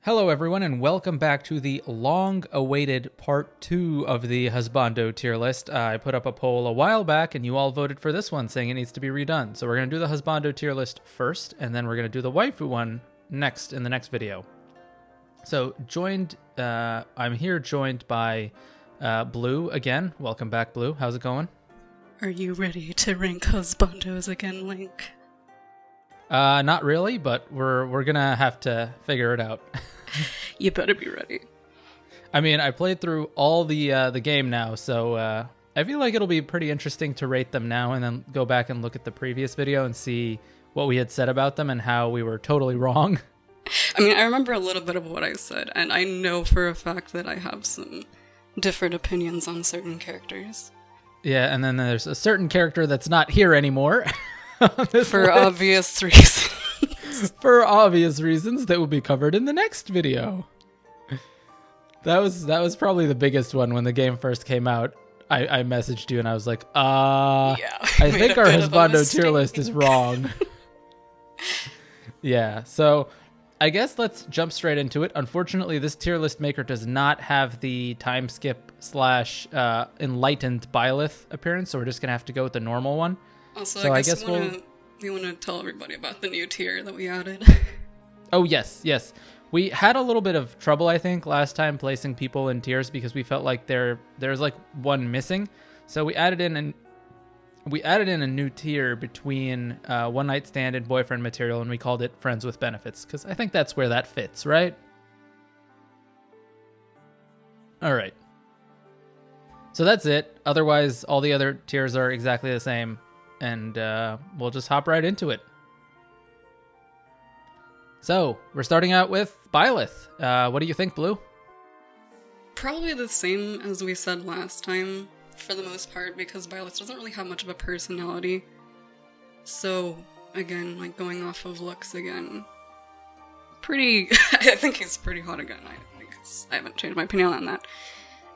Hello everyone and welcome back to the long-awaited part 2 of the Husbando tier list. I put up a poll a while back and you all voted for this one saying it needs to be redone. So we're going to do the Husbando tier list first and then we're going to do the Waifu one next in the next video. So I'm here joined by Blue again. Welcome back, Blue. How's it going? Are you ready to rank Husbandos again, Link? Not really, but we're going to have to figure it out. You better be ready. I mean, I played through all the game now, so I feel like it'll be pretty interesting to rate them now and then go back and look at the previous video and see what we had said about them and how we were totally wrong. I mean, I remember a little bit of what I said, and I know for a fact that I have some different opinions on certain characters. Yeah, and then there's a certain character that's not here anymore. For obvious reasons. For obvious reasons that will be covered in the next video. That was probably the biggest one when the game first came out. I messaged you and I was like, I think our Husbando tier list is wrong. Yeah, so I guess let's jump straight into it. Unfortunately, this tier list maker does not have the time skip / enlightened Byleth appearance, so we're just going to have to go with the normal one. Also, so I guess we want to tell everybody about the new tier that we added. Oh, yes. We had a little bit of trouble, I think, last time placing people in tiers because we felt like there's like one missing. So we added in a new tier between one night stand and boyfriend material, and we called it friends with benefits because I think that's where that fits, right? All right. So that's it. Otherwise, all the other tiers are exactly the same. And we'll just hop right into it. So, we're starting out with Byleth. What do you think, Blue? Probably the same as we said last time, for the most part, because Byleth doesn't really have much of a personality. So, again, like going off of looks again, I think he's pretty hot again. I haven't changed my opinion on that.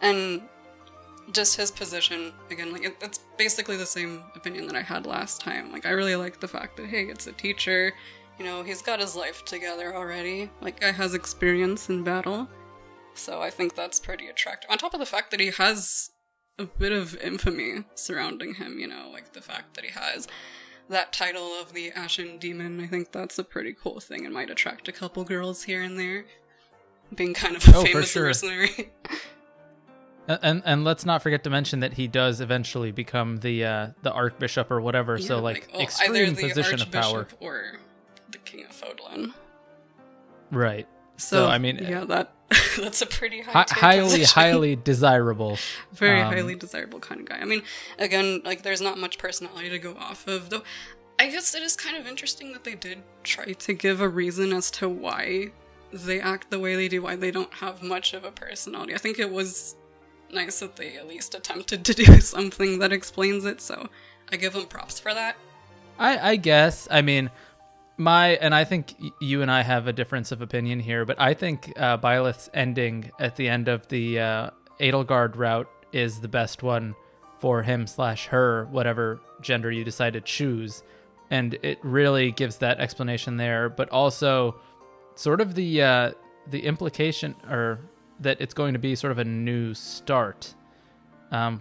And just his position, again, like, it's basically the same opinion that I had last time. Like, I really like the fact that, hey, it's a teacher, you know, he's got his life together already. Like, guy has experience in battle. So I think that's pretty attractive. On top of the fact that he has a bit of infamy surrounding him, you know, like the fact that he has that title of the Ashen Demon, I think that's a pretty cool thing and might attract a couple girls here and there. Being kind of a famous mercenary. And let's not forget to mention that he does eventually become the Archbishop or whatever, yeah, so like extreme position of power. Or the King of Fodlan. Right. So I mean, yeah, that's a pretty highly desirable. Very highly desirable kind of guy. I mean, again, like there's not much personality to go off of, though. I guess it is kind of interesting that they did try to give a reason as to why they act the way they do, why they don't have much of a personality. I think it was nice that they at least attempted to do something that explains it, so I give them props for that. I guess. I mean, I think you and I have a difference of opinion here, but I think Byleth's ending at the end of the Edelgard route is the best one for him / her, whatever gender you decide to choose, and it really gives that explanation there, but also sort of the implication, or that it's going to be sort of a new start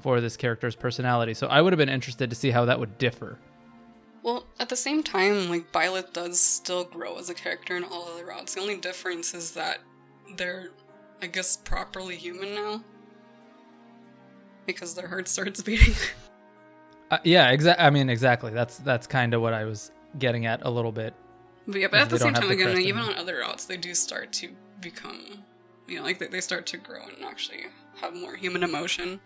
for this character's personality. So I would have been interested to see how that would differ. Well, at the same time, like, Byleth does still grow as a character in all other routes. The only difference is that they're, I guess, properly human now. Because their heart starts beating. Yeah, exactly. That's kind of what I was getting at a little bit. But yeah, but at the same time, again, even on other routes, they do start to become, you know, like they start to grow and actually have more human emotion.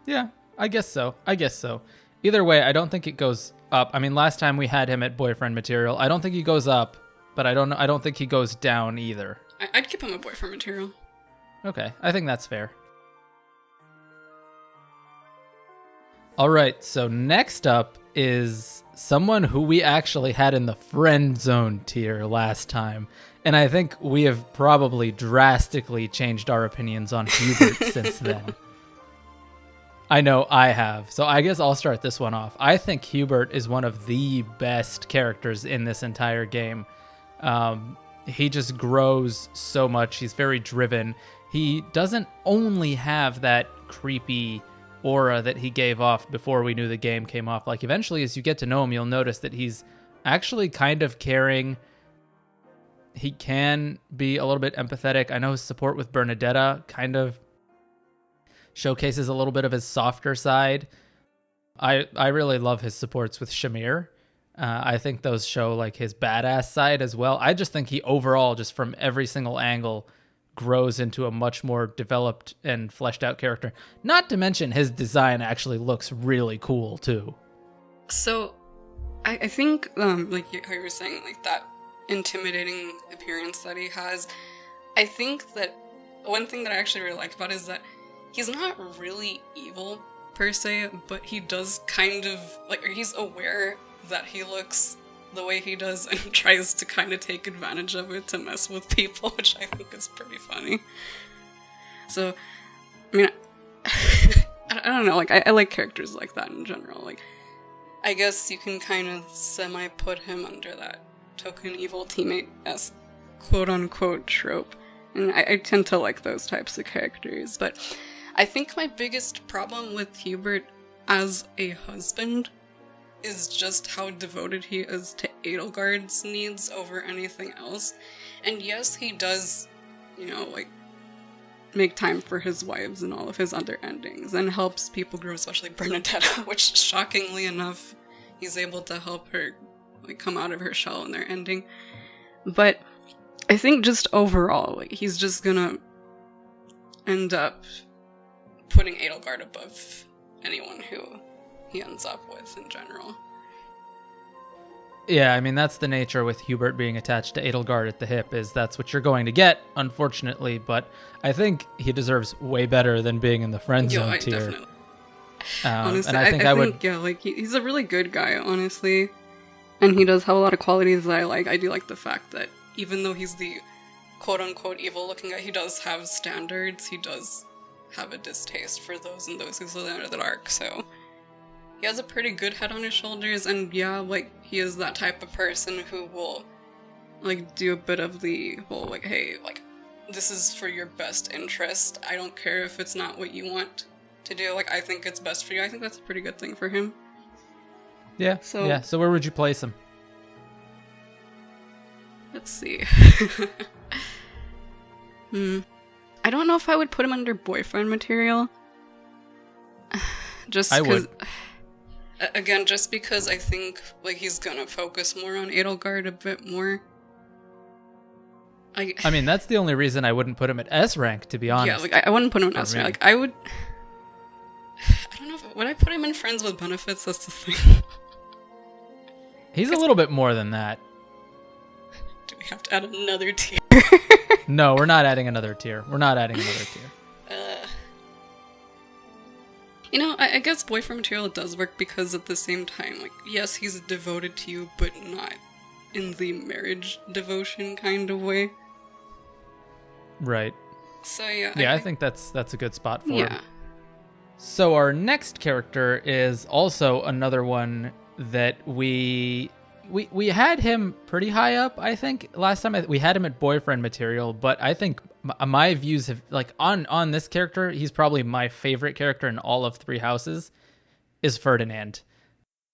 Yeah, I guess so. Either way, I don't think it goes up. I mean, last time we had him at boyfriend material. I don't think he goes up, but I don't think he goes down either. I'd keep him a boyfriend material. Okay, I think that's fair. All right, so next up is someone who we actually had in the friend zone tier last time. And I think we have probably drastically changed our opinions on Hubert since then. I know I have. So I guess I'll start this one off. I think Hubert is one of the best characters in this entire game. he just grows so much. He's very driven. He doesn't only have that creepy aura that he gave off before we knew the game came off. Like, eventually, as you get to know him, you'll notice that he's actually kind of caring. He can be a little bit empathetic. I know his support with Bernadetta kind of showcases a little bit of his softer side. I really love his supports with Shamir. I think those show like his badass side as well. I just think he overall, just from every single angle, grows into a much more developed and fleshed out character. Not to mention his design actually looks really cool too. So I think like how you were saying, like that intimidating appearance that he has, I think that one thing that I actually really like about it is that he's not really evil per se, but he does kind of like, or he's aware that he looks the way he does and tries to kind of take advantage of it to mess with people, which I think is pretty funny. So, I mean, I don't know, like, I like characters like that in general. Like, I guess you can kind of semi-put him under that token evil teammate as quote-unquote trope. And I tend to like those types of characters, but I think my biggest problem with Hubert as a husband is just how devoted he is to Edelgard's needs over anything else. And yes, he does, you know, like, make time for his wives and all of his other endings, and helps people grow, especially Bernadetta, which, shockingly enough, he's able to help her, like, come out of her shell in their ending. But I think just overall, like, he's just gonna end up putting Edelgard above anyone who he ends up with in general. Yeah, I mean, that's the nature with Hubert being attached to Edelgard at the hip, is that's what you're going to get, unfortunately, but I think he deserves way better than being in the friend zone tier. Definitely. Honestly, and I think I would... yeah, like, he's a really good guy, honestly, and he does have a lot of qualities that I like. I do like the fact that even though he's the quote-unquote evil-looking guy, he does have standards. He does have a distaste for those and those who slip under the dark, so he has a pretty good head on his shoulders. And yeah, like, he is that type of person who will, like, do a bit of the whole, like, hey, like, this is for your best interest. I don't care if it's not what you want to do. Like, I think it's best for you. I think that's a pretty good thing for him. Yeah, so where would you place him? Let's see. I don't know if I would put him under boyfriend material. Just I because... would. Again, just because I think, like, he's gonna focus more on Edelgard a bit more. I mean, that's the only reason I wouldn't put him at S rank, to be honest. Yeah, like, I wouldn't put him in S rank. Like, I would... I don't know if... Would I put him in Friends with Benefits? That's the thing. He's a little bit more than that. Do we have to add another tier? No, we're not adding another tier. You know, I guess boyfriend material does work because at the same time, like, yes, he's devoted to you, but not in the marriage devotion kind of way. Right. So yeah. Yeah, I think that's a good spot for him. So our next character is also another one that we had him pretty high up, I think. Last time we had him at boyfriend material, but I think my views have, like, on this character, he's probably my favorite character in all of Three Houses, is Ferdinand.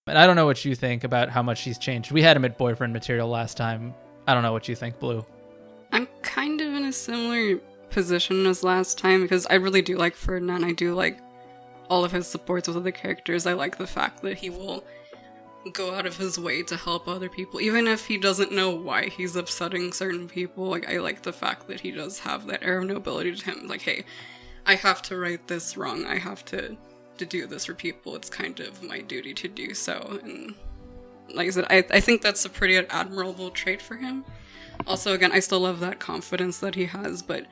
And I don't know what you think about how much he's changed. We had him at boyfriend material last time. I don't know what you think, Blue. I'm kind of in a similar position as last time, because I really do like Ferdinand. I do like all of his supports with other characters. I like the fact that he will go out of his way to help other people, even if he doesn't know why he's upsetting certain people. Like, I like the fact that he does have that air of nobility to him. Like, hey, I have to right this wrong. I have to do this for people. It's kind of my duty to do so. And like I said, I think that's a pretty admirable trait for him. Also, again, I still love that confidence that he has, but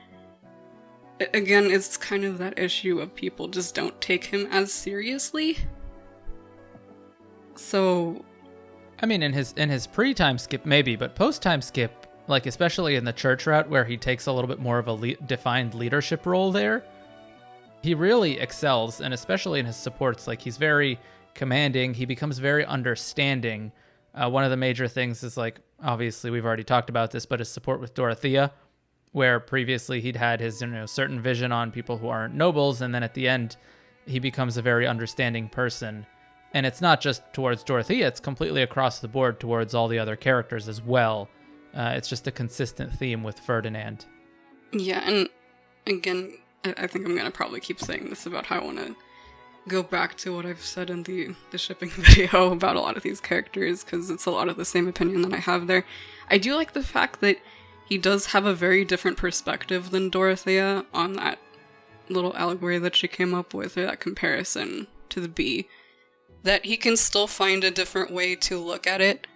again, it's kind of that issue of people just don't take him as seriously. So, I mean, in his pre-time skip maybe, but post-time skip, like, especially in the church route where he takes a little bit more of a defined leadership role there, he really excels, and especially in his supports. Like, he's very commanding. He becomes very understanding One of the major things is like, obviously we've already talked about this, but his support with Dorothea, where previously he'd had his certain vision on people who aren't nobles, and then at the end he becomes a very understanding person. And it's not just towards Dorothea, it's completely across the board towards all the other characters as well. It's just a consistent theme with Ferdinand. Yeah, and again, I think I'm going to probably keep saying this about how I want to go back to what I've said in the shipping video about a lot of these characters, because it's a lot of the same opinion that I have there. I do like the fact that he does have a very different perspective than Dorothea on that little allegory that she came up with, or that comparison to the bee. That he can still find a different way to look at it,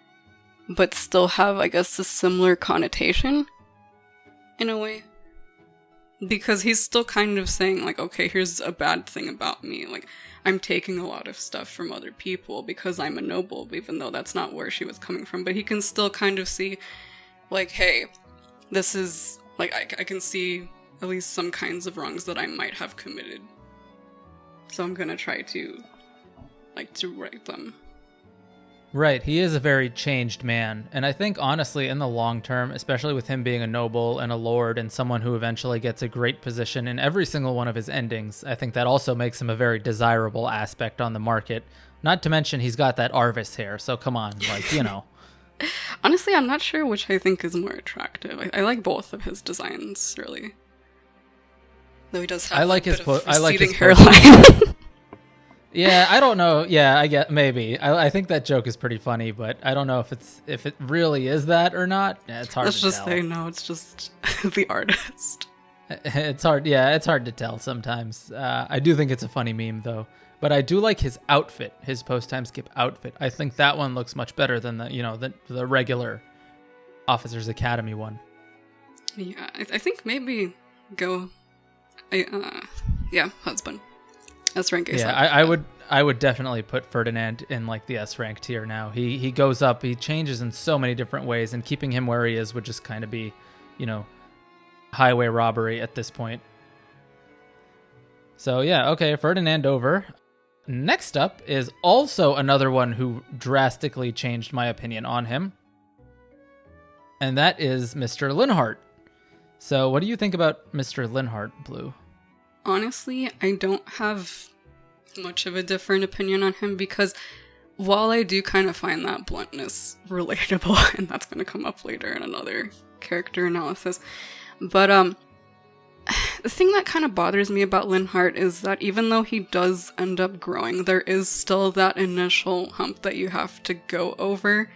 but still have, I guess, a similar connotation, in a way. Because he's still kind of saying, like, okay, here's a bad thing about me. Like, I'm taking a lot of stuff from other people because I'm a noble, even though that's not where she was coming from. But he can still kind of see, like, hey, this is, like, I can see at least some kinds of wrongs that I might have committed. So I'm gonna try to right them. Right, he is a very changed man, and I think honestly in the long term, especially with him being a noble and a lord and someone who eventually gets a great position in every single one of his endings, I think that also makes him a very desirable aspect on the market. Not to mention he's got that Arvis hair, so come on, like, Honestly, I'm not sure which I think is more attractive. I like both of his designs, really. Though he does have receding hairline. Yeah, I don't know. Yeah, I get maybe. I think that joke is pretty funny, but I don't know if it really is that or not. Yeah, it's hard to tell. Let's just say no, it's just the artist. It's hard. Yeah, it's hard to tell sometimes. I do think it's a funny meme though. But I do like his outfit, his post-time skip outfit. I think that one looks much better than the regular Officers Academy one. Yeah, I think maybe go. Husband. S rank. Yeah, I would definitely put Ferdinand in like the S rank tier now. He goes up, he changes in so many different ways, and keeping him where he is would just kind of be, highway robbery at this point. So yeah, okay, Ferdinand over. Next up is also another one who drastically changed my opinion on him, and that is Mr. Linhart. So what do you think about Mr. Linhart, Blue? Honestly, I don't have much of a different opinion on him, because while I do kind of find that bluntness relatable, and that's going to come up later in another character analysis, but the thing that kind of bothers me about Linhart is that even though he does end up growing, there is still that initial hump that you have to go over,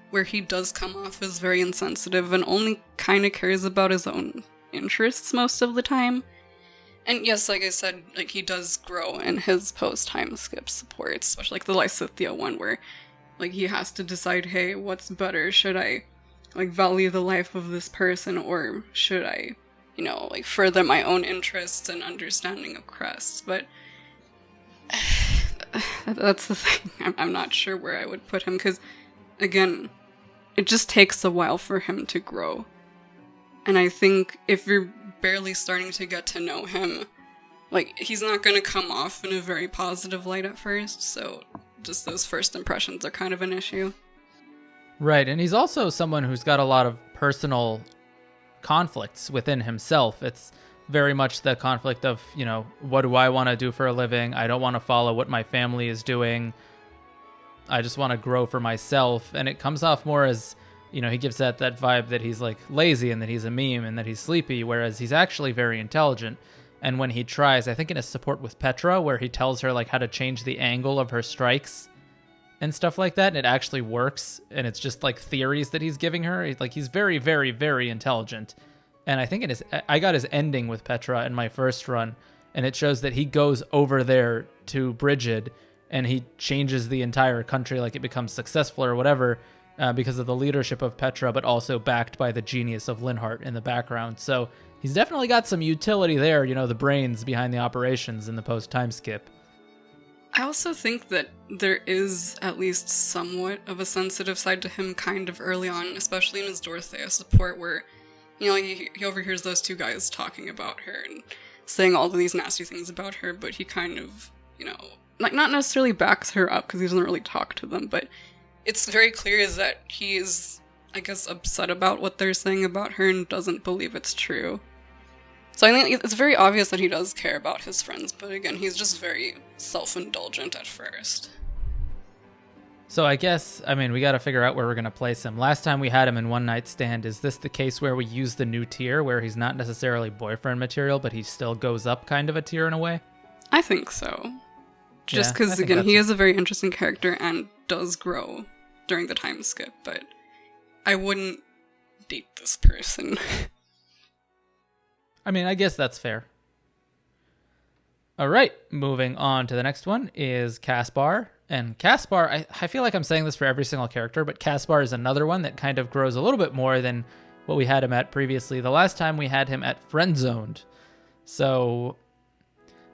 where he does come off as very insensitive and only kind of cares about his own interests most of the time. And yes, like I said, like, he does grow in his post-time skip supports, especially like the Lysithea one, where like he has to decide, hey, what's better? Should I like value the life of this person, or should I, like further my own interests and understanding of Crest? But that's the thing. I'm not sure where I would put him, because again, it just takes a while for him to grow. And I think if you're barely starting to get to know him, like, he's not going to come off in a very positive light at first, so just those first impressions are kind of an issue. Right, and he's also someone who's got a lot of personal conflicts within himself. It's very much the conflict of, what do I want to do for a living? I don't want to follow what my family is doing. I just want to grow for myself, and it comes off more as, he gives that vibe that he's like lazy and that he's a meme and that he's sleepy, whereas he's actually very intelligent. And when he tries, I think in his support with Petra, where he tells her like how to change the angle of her strikes and stuff like that, and it actually works, and it's just like theories that he's giving her. He's very, very, very intelligent. And I think I got his ending with Petra in my first run, and it shows that he goes over there to Brigid and he changes the entire country, like it becomes successful or whatever, because of the leadership of Petra, but also backed by the genius of Linhart in the background. So he's definitely got some utility there, the brains behind the operations in the post-time skip. I also think that there is at least somewhat of a sensitive side to him kind of early on, especially in his Dorothea support, where, he overhears those two guys talking about her and saying all of these nasty things about her, but he kind of, like, not necessarily backs her up, because he doesn't really talk to them, but it's very clear is that he's, I guess, upset about what they're saying about her and doesn't believe it's true. So I think it's very obvious that he does care about his friends, but again, he's just very self-indulgent at first. So I guess, I mean, we got to figure out where we're going to place him. Last time we had him in One Night Stand. Is this the case where we use the new tier, where he's not necessarily boyfriend material, but he still goes up kind of a tier in a way? I think so. Just because, again, he is a very interesting character and does grow during the time skip, but I wouldn't date this person. I mean, I guess that's fair. All right, moving on to the next one is Kaspar. And Kaspar, I feel like I'm saying this for every single character, but Kaspar is another one that kind of grows a little bit more than what we had him at previously. The last time we had him at friend-zoned. So,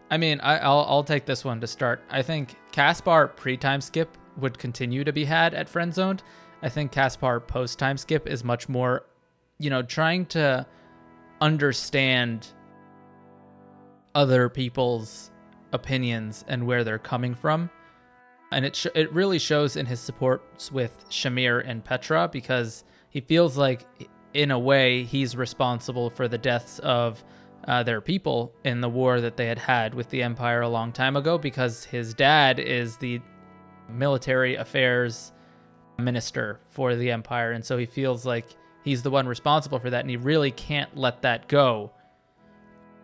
I mean, I'll take this one to start. I think Kaspar pre-time skip would continue to be had at friend-zoned. I think Kaspar post-time skip is much more, trying to understand other people's opinions and where they're coming from. And it really shows in his supports with Shamir and Petra, because he feels like, in a way, he's responsible for the deaths of their people in the war that they had with the Empire a long time ago, because his dad is the military affairs minister for the Empire, and so he feels like he's the one responsible for that, and he really can't let that go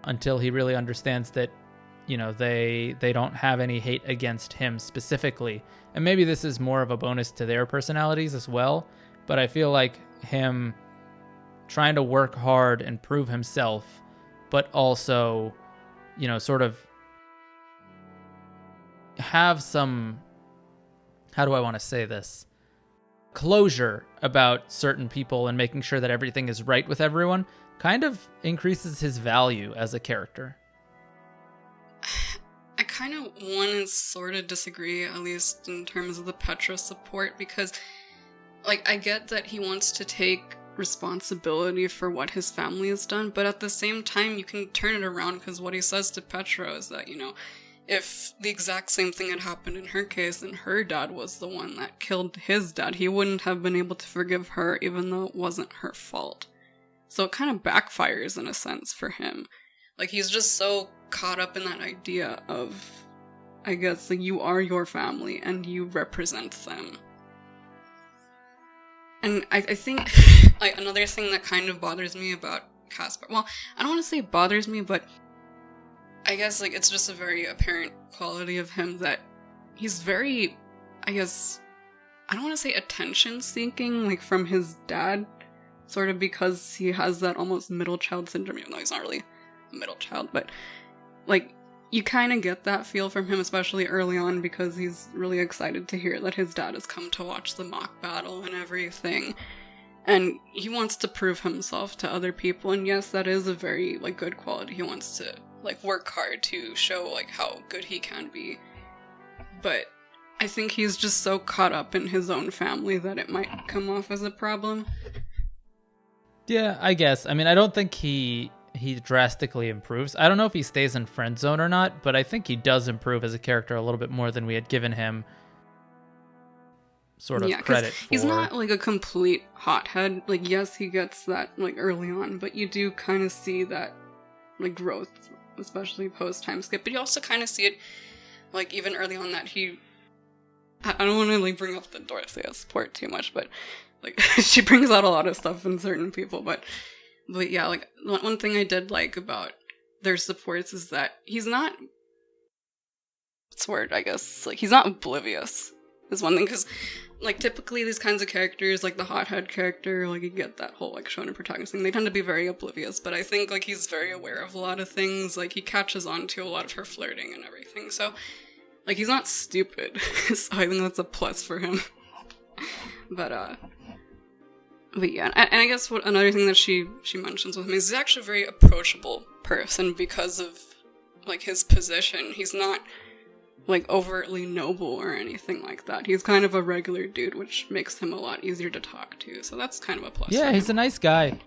until he really understands that they don't have any hate against him specifically. And maybe this is more of a bonus to their personalities as well, but I feel like him trying to work hard and prove himself, but also, sort of have some, how do I want to say this? Closure about certain people and making sure that everything is right with everyone kind of increases his value as a character. I kind of want to sort of disagree, at least in terms of the Petra support, because, I get that he wants to take responsibility for what his family has done, but at the same time, you can turn it around, because what he says to Petra is that, if the exact same thing had happened in her case and her dad was the one that killed his dad, he wouldn't have been able to forgive her, even though it wasn't her fault. So it kind of backfires in a sense for him. He's just so caught up in that idea of, I guess, you are your family and you represent them. And I think, another thing that kind of bothers me about Kaspar, well, I don't want to say bothers me, but I guess, it's just a very apparent quality of him that he's very, I guess, I don't want to say attention-seeking, from his dad, sort of because he has that almost middle child syndrome, even though he's not really a middle child, but, you kind of get that feel from him, especially early on, because he's really excited to hear that his dad has come to watch the mock battle and everything, and he wants to prove himself to other people, and yes, that is a very, good quality. He wants to, work hard to show, how good he can be, but I think he's just so caught up in his own family that it might come off as a problem. Yeah, I guess. I mean, I don't think he drastically improves. I don't know if he stays in friend zone or not, but I think he does improve as a character a little bit more than we had given him sort of credit for. He's not a complete hothead. Yes, he gets that early on, but you do kind of see that growth, especially post time skip. But you also kind of see it even early on that he, I don't want to bring up the Dorothea support too much, but she brings out a lot of stuff in certain people, but yeah, one thing I did like about their supports is that he's not, what's the word, I guess, he's not oblivious, is one thing, because, typically these kinds of characters, the hothead character, you get that whole, shonen protagonist thing, they tend to be very oblivious, but I think, he's very aware of a lot of things, he catches on to a lot of her flirting and everything, so, he's not stupid, so I think that's a plus for him, but yeah, and I guess what another thing that she mentions with him is he's actually a very approachable person because of, his position. He's not, overtly noble or anything like that. He's kind of a regular dude, which makes him a lot easier to talk to, so that's kind of a plus. Yeah, he's a nice guy.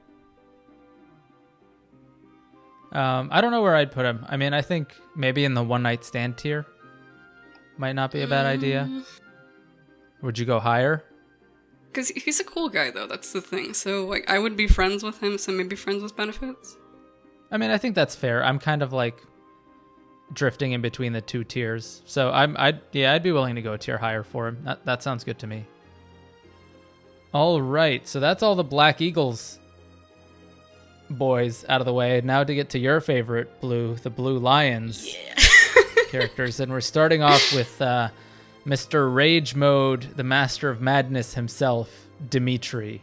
I don't know where I'd put him. I mean, I think maybe in the one-night stand tier might not be a bad idea. Would you go higher? Because he's a cool guy, though. That's the thing. So, like, I would be friends with him, so maybe friends with benefits. I mean, I think that's fair. I'm kind of like drifting in between the two tiers. So I'd be willing to go a tier higher for him. That sounds good to me. All right, so that's all the Black Eagles boys out of the way. Now to get to your favorite Blue, the Blue Lions characters. And we're starting off with Mr. Rage Mode, the Master of Madness himself, Dimitri.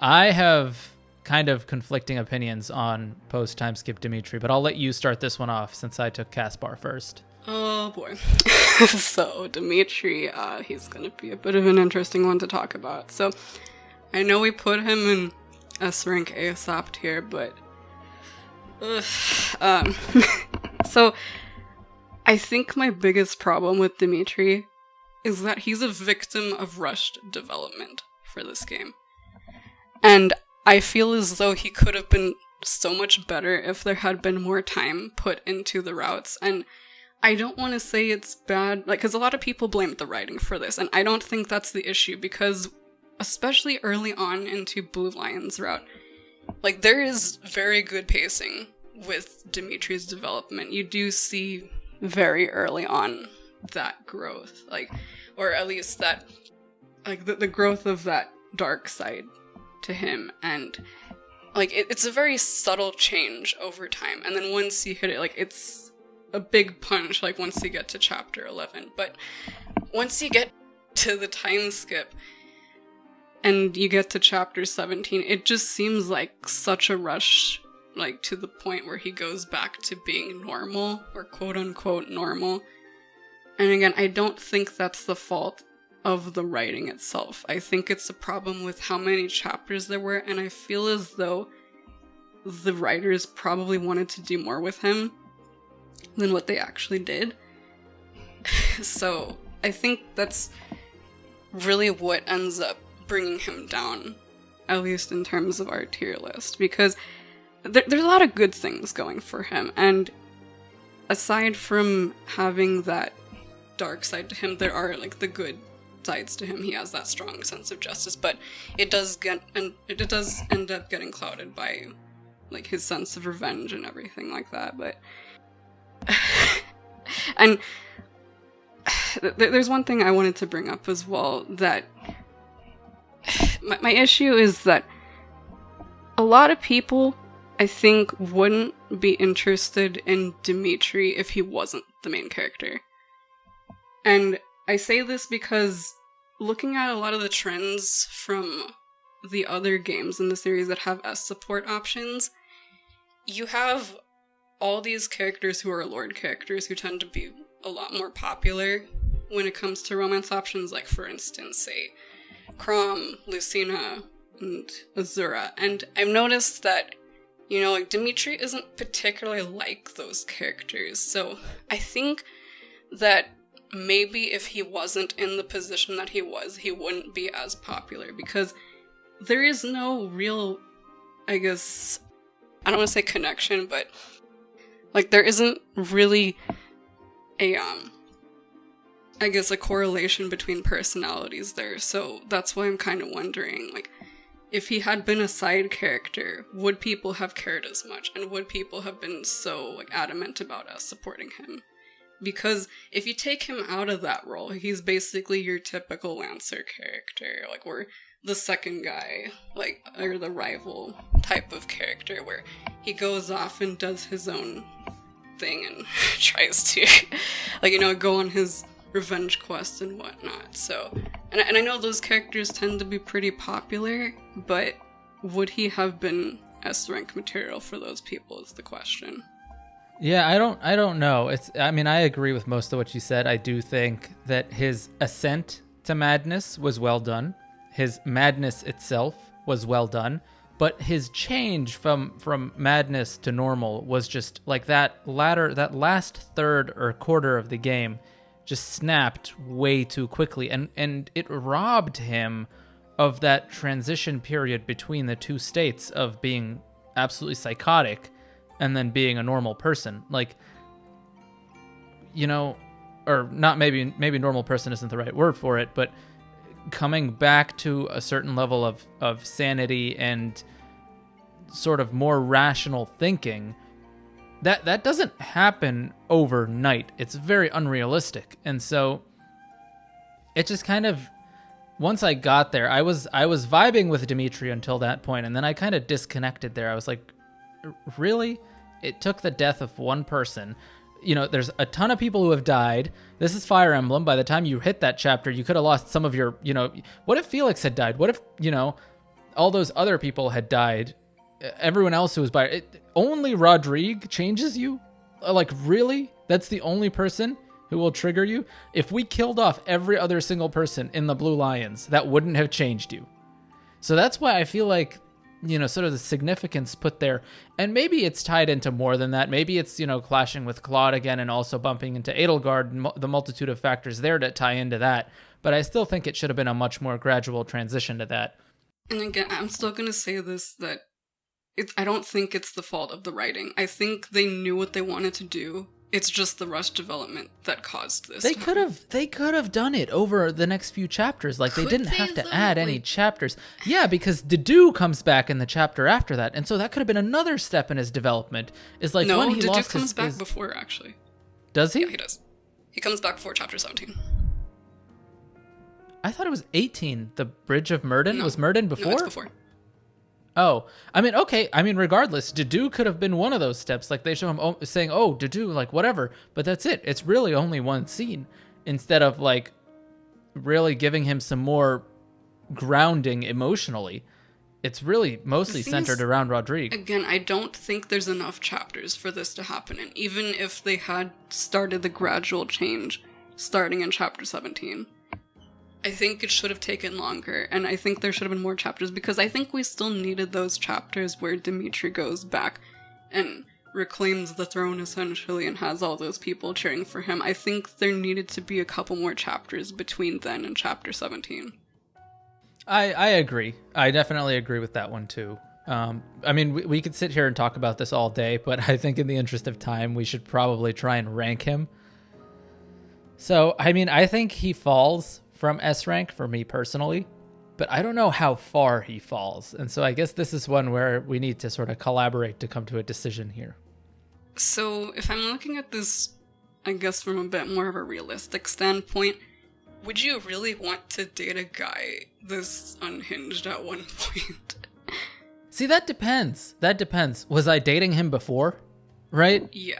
I have kind of conflicting opinions on post-time skip Dimitri, but I'll let you start this one off since I took Kaspar first. Oh boy. So Dimitri, he's gonna be a bit of an interesting one to talk about. So I know we put him in S rank ASAP tier, but so I think my biggest problem with Dimitri is that he's a victim of rushed development for this game. And I feel as though he could have been so much better if there had been more time put into the routes. And I don't want to say it's bad, like, because a lot of people blame the writing for this, and I don't think that's the issue, because especially early on into Blue Lion's route, like, there is very good pacing with Dimitri's development. You do see very early on that growth, like, or at least that, like, the growth of that dark side to him, and like it's a very subtle change over time, and then once you hit it, like, it's a big punch, like once you get to chapter 11. But once you get to the time skip and you get to chapter 17, it just seems like such a rush, like to the point where he goes back to being normal, or quote unquote normal. And again, I don't think that's the fault of the writing itself. I think it's a problem with how many chapters there were, and I feel as though the writers probably wanted to do more with him than what they actually did. So I think that's really what ends up bringing him down, at least in terms of our tier list, because there's a lot of good things going for him, and aside from having that dark side to him, there are, like, the good sides to him. He has that strong sense of justice, but it does end up getting clouded by, like, his sense of revenge and everything like that. But and there's one thing I wanted to bring up as well, that my issue is that a lot of people, I think, wouldn't be interested in Dimitri if he wasn't the main character. And I say this because looking at a lot of the trends from the other games in the series that have S support options, you have all these characters who are Lord characters who tend to be a lot more popular when it comes to romance options, like, for instance, say, Crom, Lucina, and Azura. And I've noticed that, you know, like, Dimitri isn't particularly like those characters, so I think that maybe if he wasn't in the position that he was, he wouldn't be as popular, because there is no real, I guess, I don't want to say connection, but, like, there isn't really a, I guess, a correlation between personalities there. So that's why I'm kind of wondering, like, if he had been a side character, would people have cared as much? And would people have been so, like, adamant about us supporting him? Because if you take him out of that role, he's basically your typical Lancer character, like, we're the second guy, like, or the rival type of character, where he goes off and does his own thing and tries to, like, you know, go on his revenge quest and whatnot. So, and I know those characters tend to be pretty popular, but would he have been S-rank material for those people is the question. Yeah, I don't know. I mean, I agree with most of what you said. I do think that his ascent to madness was well done. His madness itself was well done, but his change from madness to normal was just like that last third or quarter of the game just snapped way too quickly, and it robbed him of that transition period between the two states of being absolutely psychotic and then being a normal person. Like, you know, or not, maybe normal person isn't the right word for it, but coming back to a certain level of sanity and sort of more rational thinking, that doesn't happen overnight. It's very unrealistic. And so it just kind of, once I got there, I was vibing with Dimitri until that point, and then I kind of disconnected there. I was like, really? It took the death of one person. You know, there's a ton of people who have died. This is Fire Emblem. By the time you hit that chapter, you could have lost some of your, you know, what if Felix had died? What if, you know, all those other people had died? Everyone else who was by it, only Rodrigue changes you? Like, really? That's the only person who will trigger you? If we killed off every other single person in the Blue Lions, that wouldn't have changed you. So that's why I feel like, you know, sort of the significance put there. And maybe it's tied into more than that. Maybe it's, you know, clashing with Claude again and also bumping into Edelgard and the multitude of factors there to tie into that. But I still think it should have been a much more gradual transition to that. And again, I'm still going to say this, that I don't think it's the fault of the writing. I think they knew what they wanted to do. It's just the rush development that caused this. They could have done it over the next few chapters. Like, they didn't have to add any chapters. Yeah, because Dedue comes back in the chapter after that, and so that could have been another step in his development. Is like, no, when he Dedue lost comes back before, actually. Does he? Yeah, he does. He comes back before chapter 17. I thought it was 18. The Bridge of Myrddin? No. Was Myrddin before? No, it's before. Oh, I mean, okay. I mean, regardless, Dedue could have been one of those steps. Like, they show him saying, oh, Dedue, like, whatever. But that's it. It's really only one scene. Instead of, like, really giving him some more grounding emotionally. It's really mostly centered around Rodrigue. Again, I don't think there's enough chapters for this to happen. And even if they had started the gradual change starting in chapter 17... I think it should have taken longer, and I think there should have been more chapters, because I think we still needed those chapters where Dimitri goes back and reclaims the throne, essentially, and has all those people cheering for him. I think there needed to be a couple more chapters between then and chapter 17. I agree. I definitely agree with that one, too. I mean, we could sit here and talk about this all day, but I think in the interest of time, we should probably try and rank him. So, I mean, I think he falls from S rank for me personally, but I don't know how far he falls. And so I guess this is one where we need to sort of collaborate to come to a decision here. So if I'm looking at this, I guess from a bit more of a realistic standpoint, would you really want to date a guy this unhinged at one point? See, that depends. Was I dating him before? Right? Yeah.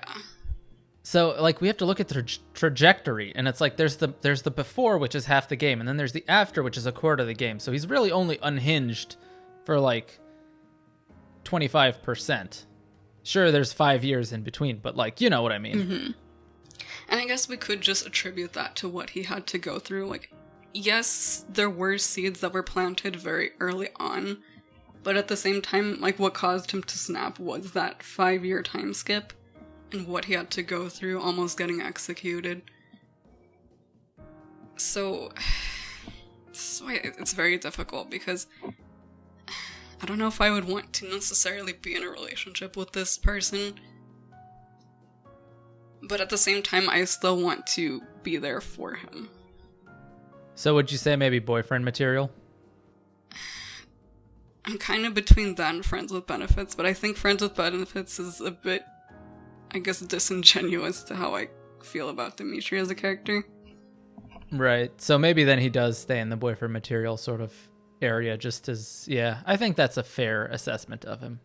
So, like, we have to look at the trajectory, and it's like there's the before, which is half the game, and then there's the after, which is a quarter of the game. So he's really only unhinged for, like, 25%. Sure, there's 5 years in between, but, like, you know what I mean. Mm-hmm. And I guess we could just attribute that to what he had to go through. Like, yes, there were seeds that were planted very early on, but at the same time, like, what caused him to snap was that 5-year time skip. And what he had to go through, almost getting executed. So it's very difficult, because I don't know if I would want to necessarily be in a relationship with this person. But at the same time, I still want to be there for him. So would you say maybe boyfriend material? I'm kind of between that and friends with benefits, but I think friends with benefits is a bit, I guess, disingenuous to how I feel about Dimitri as a character. Right. So maybe then he does stay in the boyfriend material sort of area, just as, yeah, I think that's a fair assessment of him.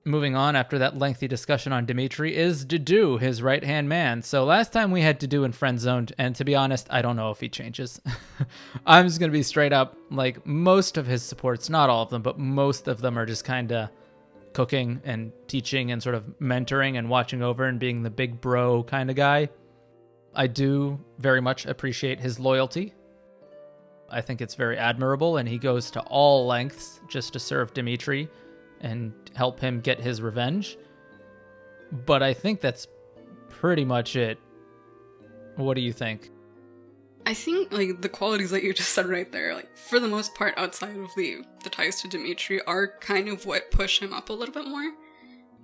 Moving on after that lengthy discussion on Dimitri is Dedue, his right-hand man. So last time we had Dedue in friend zoned, and to be honest, I don't know if he changes. I'm just going to be straight up, like, most of his supports, not all of them, but most of them are just kind of cooking and teaching and sort of mentoring and watching over and being the big bro kind of guy. I do very much appreciate his loyalty. I think it's very admirable, and he goes to all lengths just to serve Dimitri and help him get his revenge. But I think that's pretty much it. What do you think? I think, like, the qualities that you just said right there, like, for the most part, outside of the ties to Dimitri, are kind of what push him up a little bit more.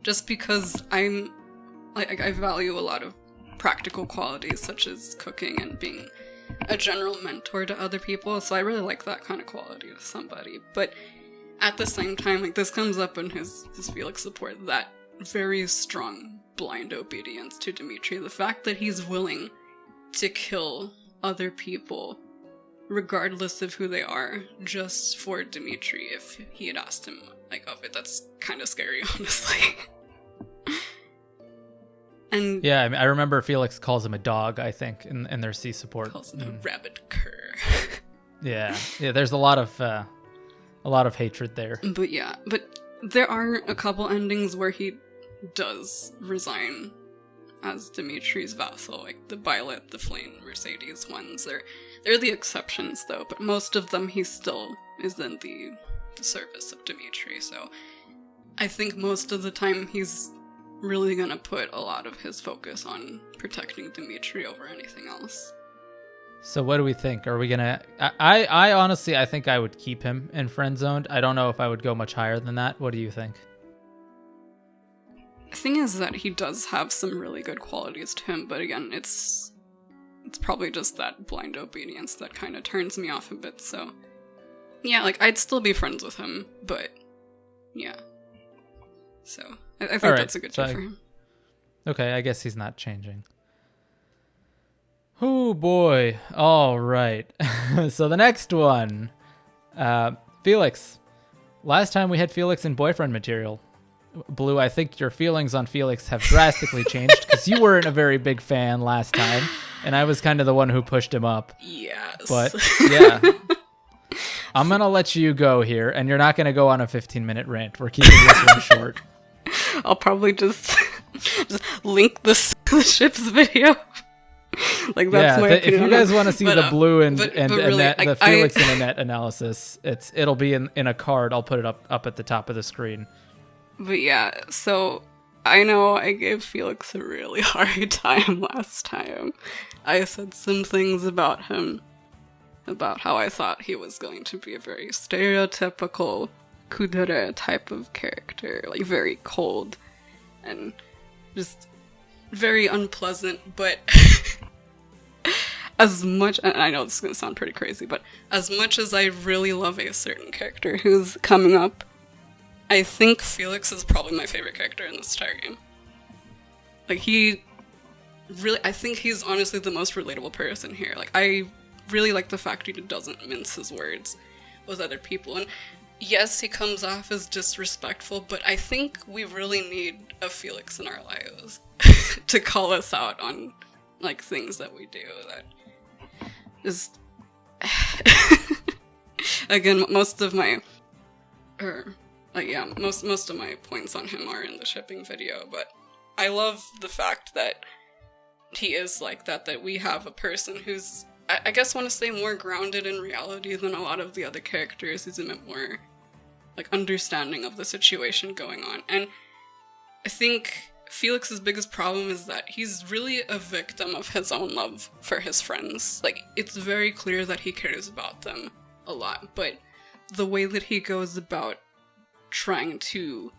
Just because I value a lot of practical qualities, such as cooking and being a general mentor to other people, so I really like that kind of quality of somebody. But at the same time, like, this comes up in his Felix support, that very strong blind obedience to Dimitri. The fact that he's willing to kill other people, regardless of who they are, just for Dimitri. If he had asked him, like, of it, that's kind of scary, honestly. And yeah, I mean, I remember Felix calls him a dog, I think, in their C support. Calls him a rabid cur. yeah, there's a lot of hatred there. But there are a couple endings where he does resign as Dimitri's vassal, like the Violet, the Flame, Mercedes ones. They're the exceptions, though, but most of them he still is in the service of Dimitri, so I think most of the time he's really gonna put a lot of his focus on protecting Dimitri over anything else. So what do we think? Are we gonna... I honestly, I think I would keep him in friend zoned. I don't know if I would go much higher than that. What do you think? The thing is that he does have some really good qualities to him, but again, it's probably just that blind obedience that kind of turns me off a bit, so... Yeah, like, I'd still be friends with him, but... Yeah. So, I think that's a good fit for him. Okay, I guess he's not changing. Oh boy. All right. So the next one. Felix. Last time we had Felix in boyfriend material. Blue, I think your feelings on Felix have drastically changed because you weren't a very big fan last time, and I was kind of the one who pushed him up. Yes. But, yeah. I'm going to let you go here, and you're not going to go on a 15-minute rant. We're keeping this one short. I'll probably just link the ship's video. Like, that's my opinion. If you guys want to see the Blue and really, Annette, the Felix and Annette analysis, it'll be in a card. I'll put it up at the top of the screen. But yeah, so I know I gave Felix a really hard time last time. I said some things about him, about how I thought he was going to be a very stereotypical kudere type of character, like very cold and just very unpleasant, but as much, and I know this is going to sound pretty crazy, but as much as I really love a certain character who's coming up, I think Felix is probably my favorite character in this entire game. Like, I think he's honestly the most relatable person here. Like, I really like the fact he doesn't mince his words with other people. And yes, he comes off as disrespectful, but I think we really need a Felix in our lives to call us out on, like, things that we do that just... Again, most of my points on him are in the shipping video, but I love the fact that he is like that we have a person who's, I guess want to say, more grounded in reality than a lot of the other characters. He's a bit more, like, understanding of the situation going on. And I think Felix's biggest problem is that he's really a victim of his own love for his friends. Like, it's very clear that he cares about them a lot, but the way that he goes about trying to,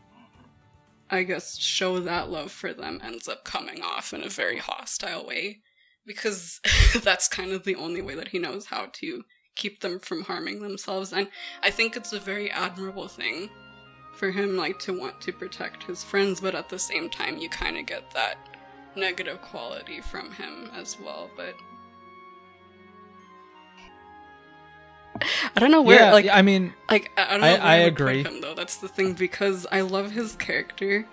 I guess, show that love for them ends up coming off in a very hostile way, because that's kind of the only way that he knows how to keep them from harming themselves. And I think it's a very admirable thing for him, like, to want to protect his friends, but at the same time you kind of get that negative quality from him as well. But I don't know where, I don't know where I agree. Put him, though. That's the thing, because I love his character,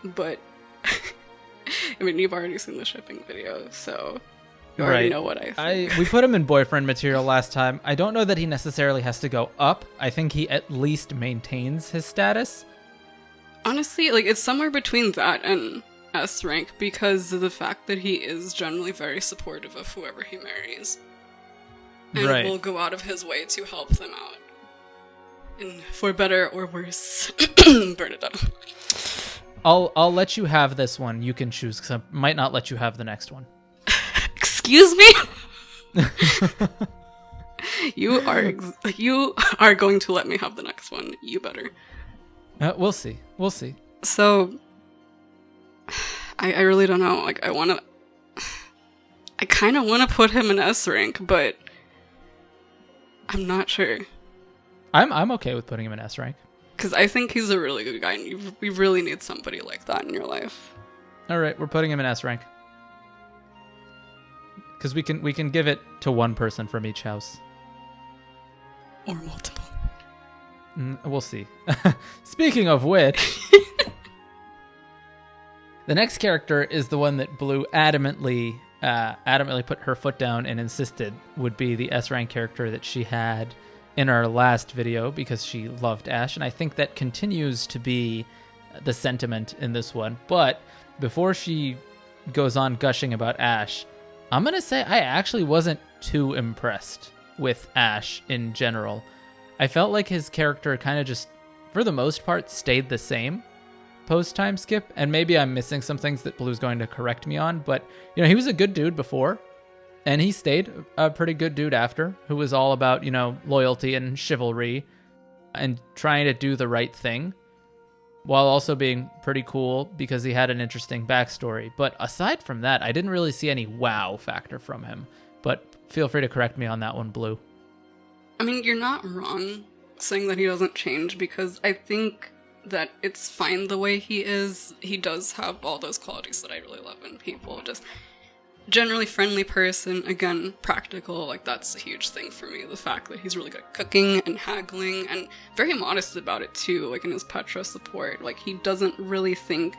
but I mean, you've already seen the shipping video, so you already know what I think. We put him in boyfriend material last time. I don't know that he necessarily has to go up. I think he at least maintains his status. Honestly, like, it's somewhere between that and S rank, because of the fact that he is generally very supportive of whoever he marries. And will go out of his way to help them out. And for better or worse, burn it down. I'll let you have this one. You can choose, because I might not let you have the next one. Excuse me? You are going to let me have the next one. You better. We'll see. So, I really don't know. Like, I kind of want to put him in S rank, but I'm not sure. I'm okay with putting him in S rank. Because I think he's a really good guy, and you really need somebody like that in your life. All right, we're putting him in S rank. Because we can give it to one person from each house. Or multiple. We'll see. Speaking of which, the next character is the one that Blue adamantly put her foot down and insisted would be the S rank character that she had in our last video because she loved Ashe, and I think that continues to be the sentiment in this one. But before she goes on gushing about Ashe, I'm going to say I actually wasn't too impressed with Ashe in general. I felt like his character kind of just, for the most part, stayed the same post-time skip, and maybe I'm missing some things that Blue's going to correct me on, but, you know, he was a good dude before, and he stayed a pretty good dude after, who was all about, you know, loyalty and chivalry and trying to do the right thing, while also being pretty cool because he had an interesting backstory. But aside from that, I didn't really see any wow factor from him. But feel free to correct me on that one, Blue. I mean, you're not wrong saying that he doesn't change, because I think that it's fine the way he is. He does have all those qualities that I really love in people. Just generally friendly person, again, practical, like that's a huge thing for me. The fact that he's really good at cooking and haggling, and very modest about it too, like in his Petra support. Like, he doesn't really think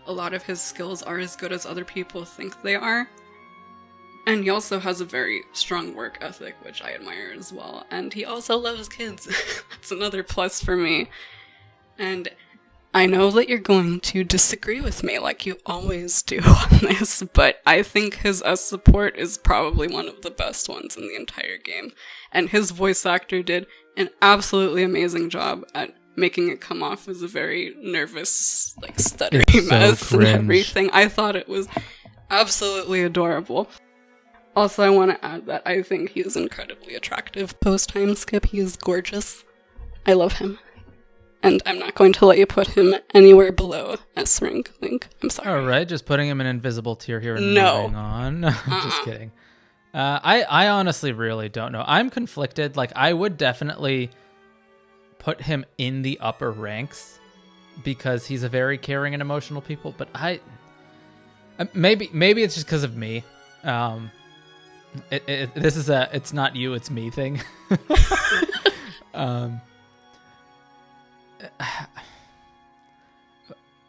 a lot of his skills are as good as other people think they are. And he also has a very strong work ethic, which I admire as well. And he also loves kids. That's another plus for me. And I know that you're going to disagree with me like you always do on this, but I think his S support is probably one of the best ones in the entire game. And his voice actor did an absolutely amazing job at making it come off as a very nervous, like, stuttery mess and everything. I thought it was absolutely adorable. Also, I want to add that I think he is incredibly attractive post-time skip. He is gorgeous. I love him. And I'm not going to let you put him anywhere below S rank, Link. I'm sorry. All right, just putting him in invisible tier here and moving on. Just kidding. I honestly really don't know. I'm conflicted. Like, I would definitely put him in the upper ranks because he's a very caring and emotional people. But maybe it's just because of me. This is a it's not you, it's me thing.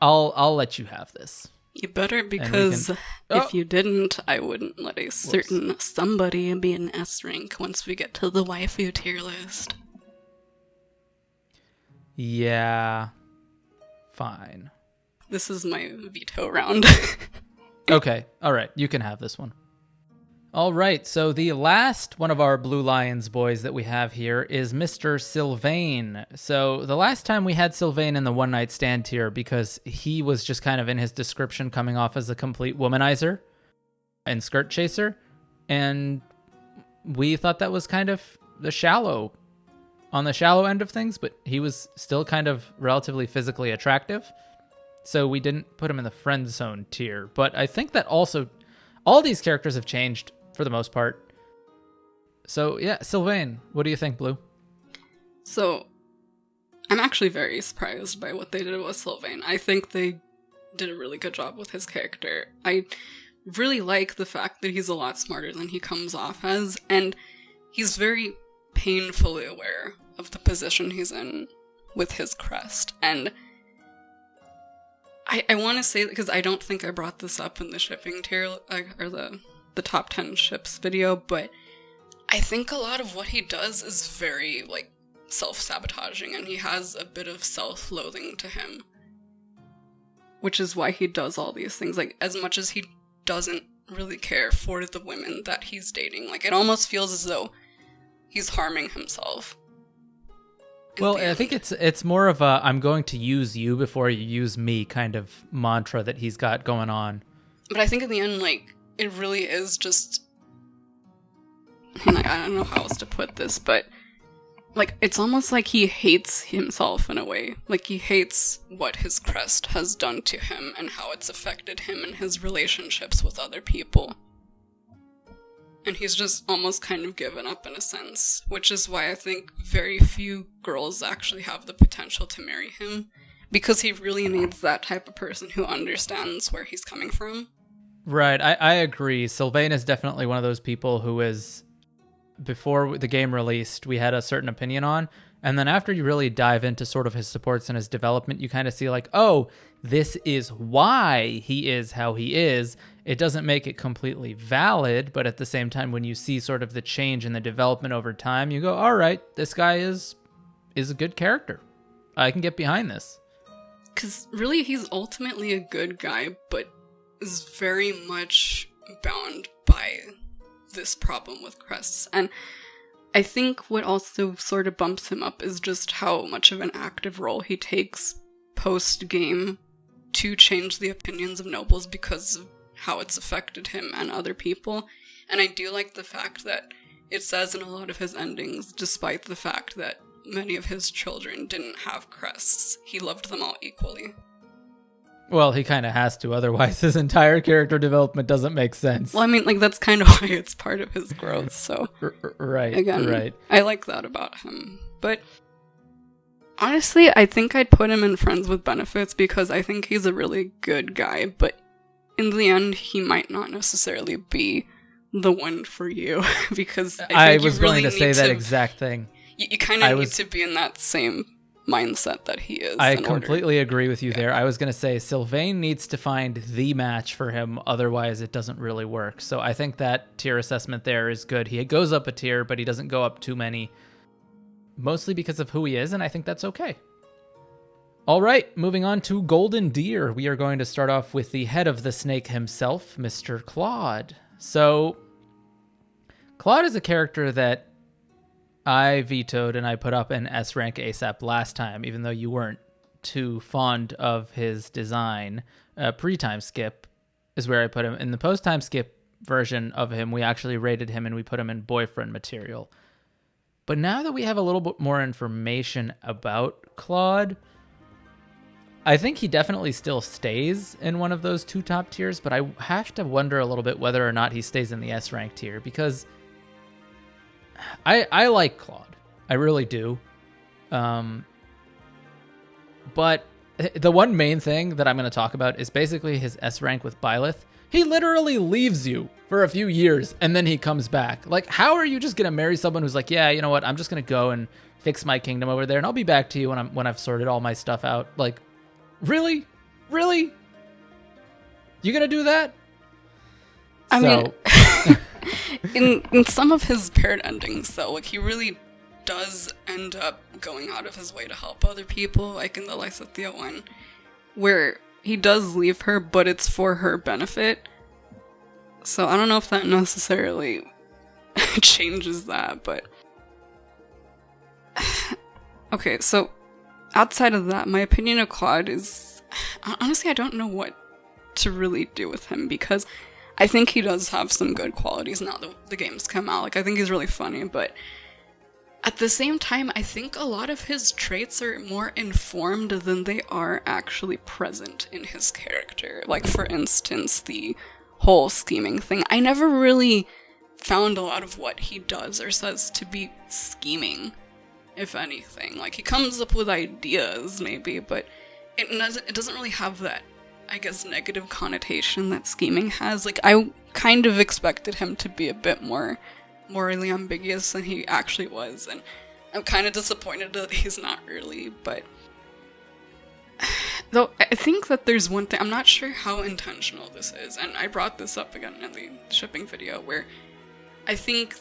I'll let you have this. You better, because if you didn't, I wouldn't let a certain somebody be an S rank once we get to the waifu tier list. Yeah. Fine. This is my veto round. Okay. All right. You can have this one. All right, so the last one of our Blue Lions boys that we have here is Mr. Sylvain. So the last time we had Sylvain in the one night stand tier because he was just kind of in his description coming off as a complete womanizer and skirt chaser. And we thought that was kind of on the shallow end of things, but he was still kind of relatively physically attractive. So we didn't put him in the friend zone tier. But I think that also all these characters have changed for the most part. So, yeah, Sylvain, what do you think, Blue? So, I'm actually very surprised by what they did with Sylvain. I think they did a really good job with his character. I really like the fact that he's a lot smarter than he comes off as, and he's very painfully aware of the position he's in with his crest. And I want to say, because I don't think I brought this up in the shipping tier, or the top 10 ships video, but I think a lot of what he does is very, like, self-sabotaging, and he has a bit of self-loathing to him. Which is why he does all these things. Like, as much as he doesn't really care for the women that he's dating, like, it almost feels as though he's harming himself. Well, I think it's more of a I'm going to use you before you use me kind of mantra that he's got going on. But I think in the end, like, it really is just, and I don't know how else to put this, but, like, it's almost like he hates himself in a way. Like, he hates what his crest has done to him and how it's affected him in his relationships with other people. And he's just almost kind of given up in a sense, which is why I think very few girls actually have the potential to marry him, because he really needs that type of person who understands where he's coming from. Right, I agree. Sylvain is definitely one of those people who is, before the game released, we had a certain opinion on, and then after you really dive into sort of his supports and his development, you kind of see like, oh, this is why he is how he is. It doesn't make it completely valid, but at the same time, when you see sort of the change in the development over time, you go, all right, this guy is a good character. I can get behind this. Because really, he's ultimately a good guy, but is very much bound by this problem with crests. And I think what also sort of bumps him up is just how much of an active role he takes post-game to change the opinions of nobles because of how it's affected him and other people. And I do like the fact that it says in a lot of his endings, despite the fact that many of his children didn't have crests, he loved them all equally. Well, he kind of has to, otherwise his entire character development doesn't make sense. Well, I mean, like, that's kind of why it's part of his growth, so... Right, again, right. I like that about him. But honestly, I think I'd put him in Friends with Benefits because I think he's a really good guy, but in the end, he might not necessarily be the one for you, because I think was you really going to say that exact thing. You kind of need to be in that same mindset that he is. I completely agree with you there. I was going to say Sylvain needs to find the match for him, otherwise it doesn't really work. So I think that tier assessment there is good. He goes up a tier, but he doesn't go up too many, mostly because of who he is, and I think that's okay. All right, moving on to Golden Deer. We are going to start off with the head of the snake himself, Mr. Claude. So Claude is a character that I vetoed and I put up in S rank ASAP last time, even though you weren't too fond of his design. Pre-time skip is where I put him. In the post-time skip version of him, we actually rated him and we put him in boyfriend material. But now that we have a little bit more information about Claude, I think he definitely still stays in one of those two top tiers, but I have to wonder a little bit whether or not he stays in the S rank tier, because I like Claude. I really do. But the one main thing that I'm going to talk about is basically his S rank with Byleth. He literally leaves you for a few years and then he comes back. Like, how are you just going to marry someone who's like, yeah, you know what? I'm just going to go and fix my kingdom over there and I'll be back to you when I've sorted all my stuff out. Like, really? Really? You going to do that? I mean, in some of his paired endings, though, like, he really does end up going out of his way to help other people, like in the Lysithea one, where he does leave her, but it's for her benefit. So I don't know if that necessarily changes that, but... Okay, so outside of that, my opinion of Claude is... Honestly, I don't know what to really do with him, because I think he does have some good qualities now that the game's come out. Like, I think he's really funny, but at the same time, I think a lot of his traits are more informed than they are actually present in his character. Like, for instance, the whole scheming thing. I never really found a lot of what he does or says to be scheming, if anything. Like, he comes up with ideas, maybe, but it doesn't really have that, I guess, negative connotation that scheming has. Like, I kind of expected him to be a bit more morally ambiguous than he actually was, and I'm kind of disappointed that he's not really, but... Though, I think that there's one thing, I'm not sure how intentional this is, and I brought this up again in the shipping video, where I think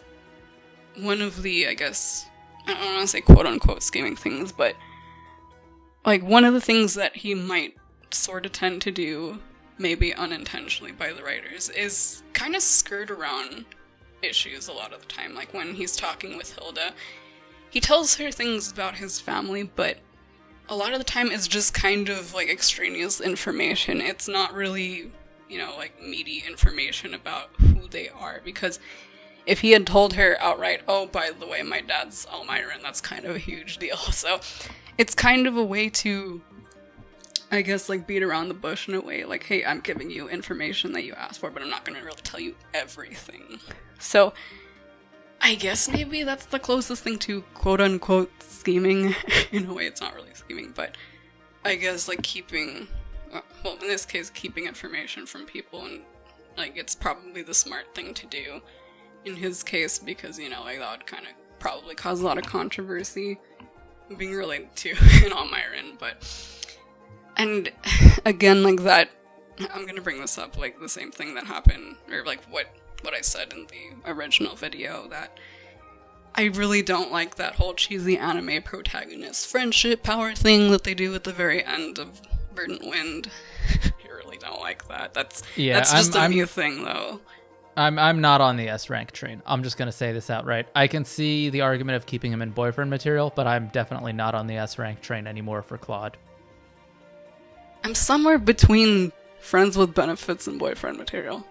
one of the, I guess, I don't want to say quote-unquote scheming things, but, like, one of the things that he might sort of tend to do, maybe unintentionally by the writers, is kind of skirt around issues a lot of the time. Like, when he's talking with Hilda, he tells her things about his family, but a lot of the time it's just kind of like extraneous information. It's not really, you know, like meaty information about who they are, because if he had told her outright, oh, by the way, my dad's Elmira, and that's kind of a huge deal. So it's kind of a way to I guess, like, beat around the bush in a way, like, hey, I'm giving you information that you asked for, but I'm not going to really tell you everything. So, I guess maybe that's the closest thing to quote-unquote scheming. In a way, it's not really scheming, but I guess, like, keeping, well, in this case, keeping information from people, and, like, it's probably the smart thing to do in his case, because, you know, like, that would kind of probably cause a lot of controversy being related to an Almiron, but... And again, like that, I'm gonna bring this up, like the same thing that happened, or like what I said in the original video, that I really don't like that whole cheesy anime protagonist friendship power thing that they do at the very end of Verdant Wind. I really don't like that. That's just a new thing, though. I'm not on the S rank train. I'm just gonna say this outright. I can see the argument of keeping him in boyfriend material, but I'm definitely not on the S rank train anymore for Claude. I'm somewhere between friends with benefits and boyfriend material.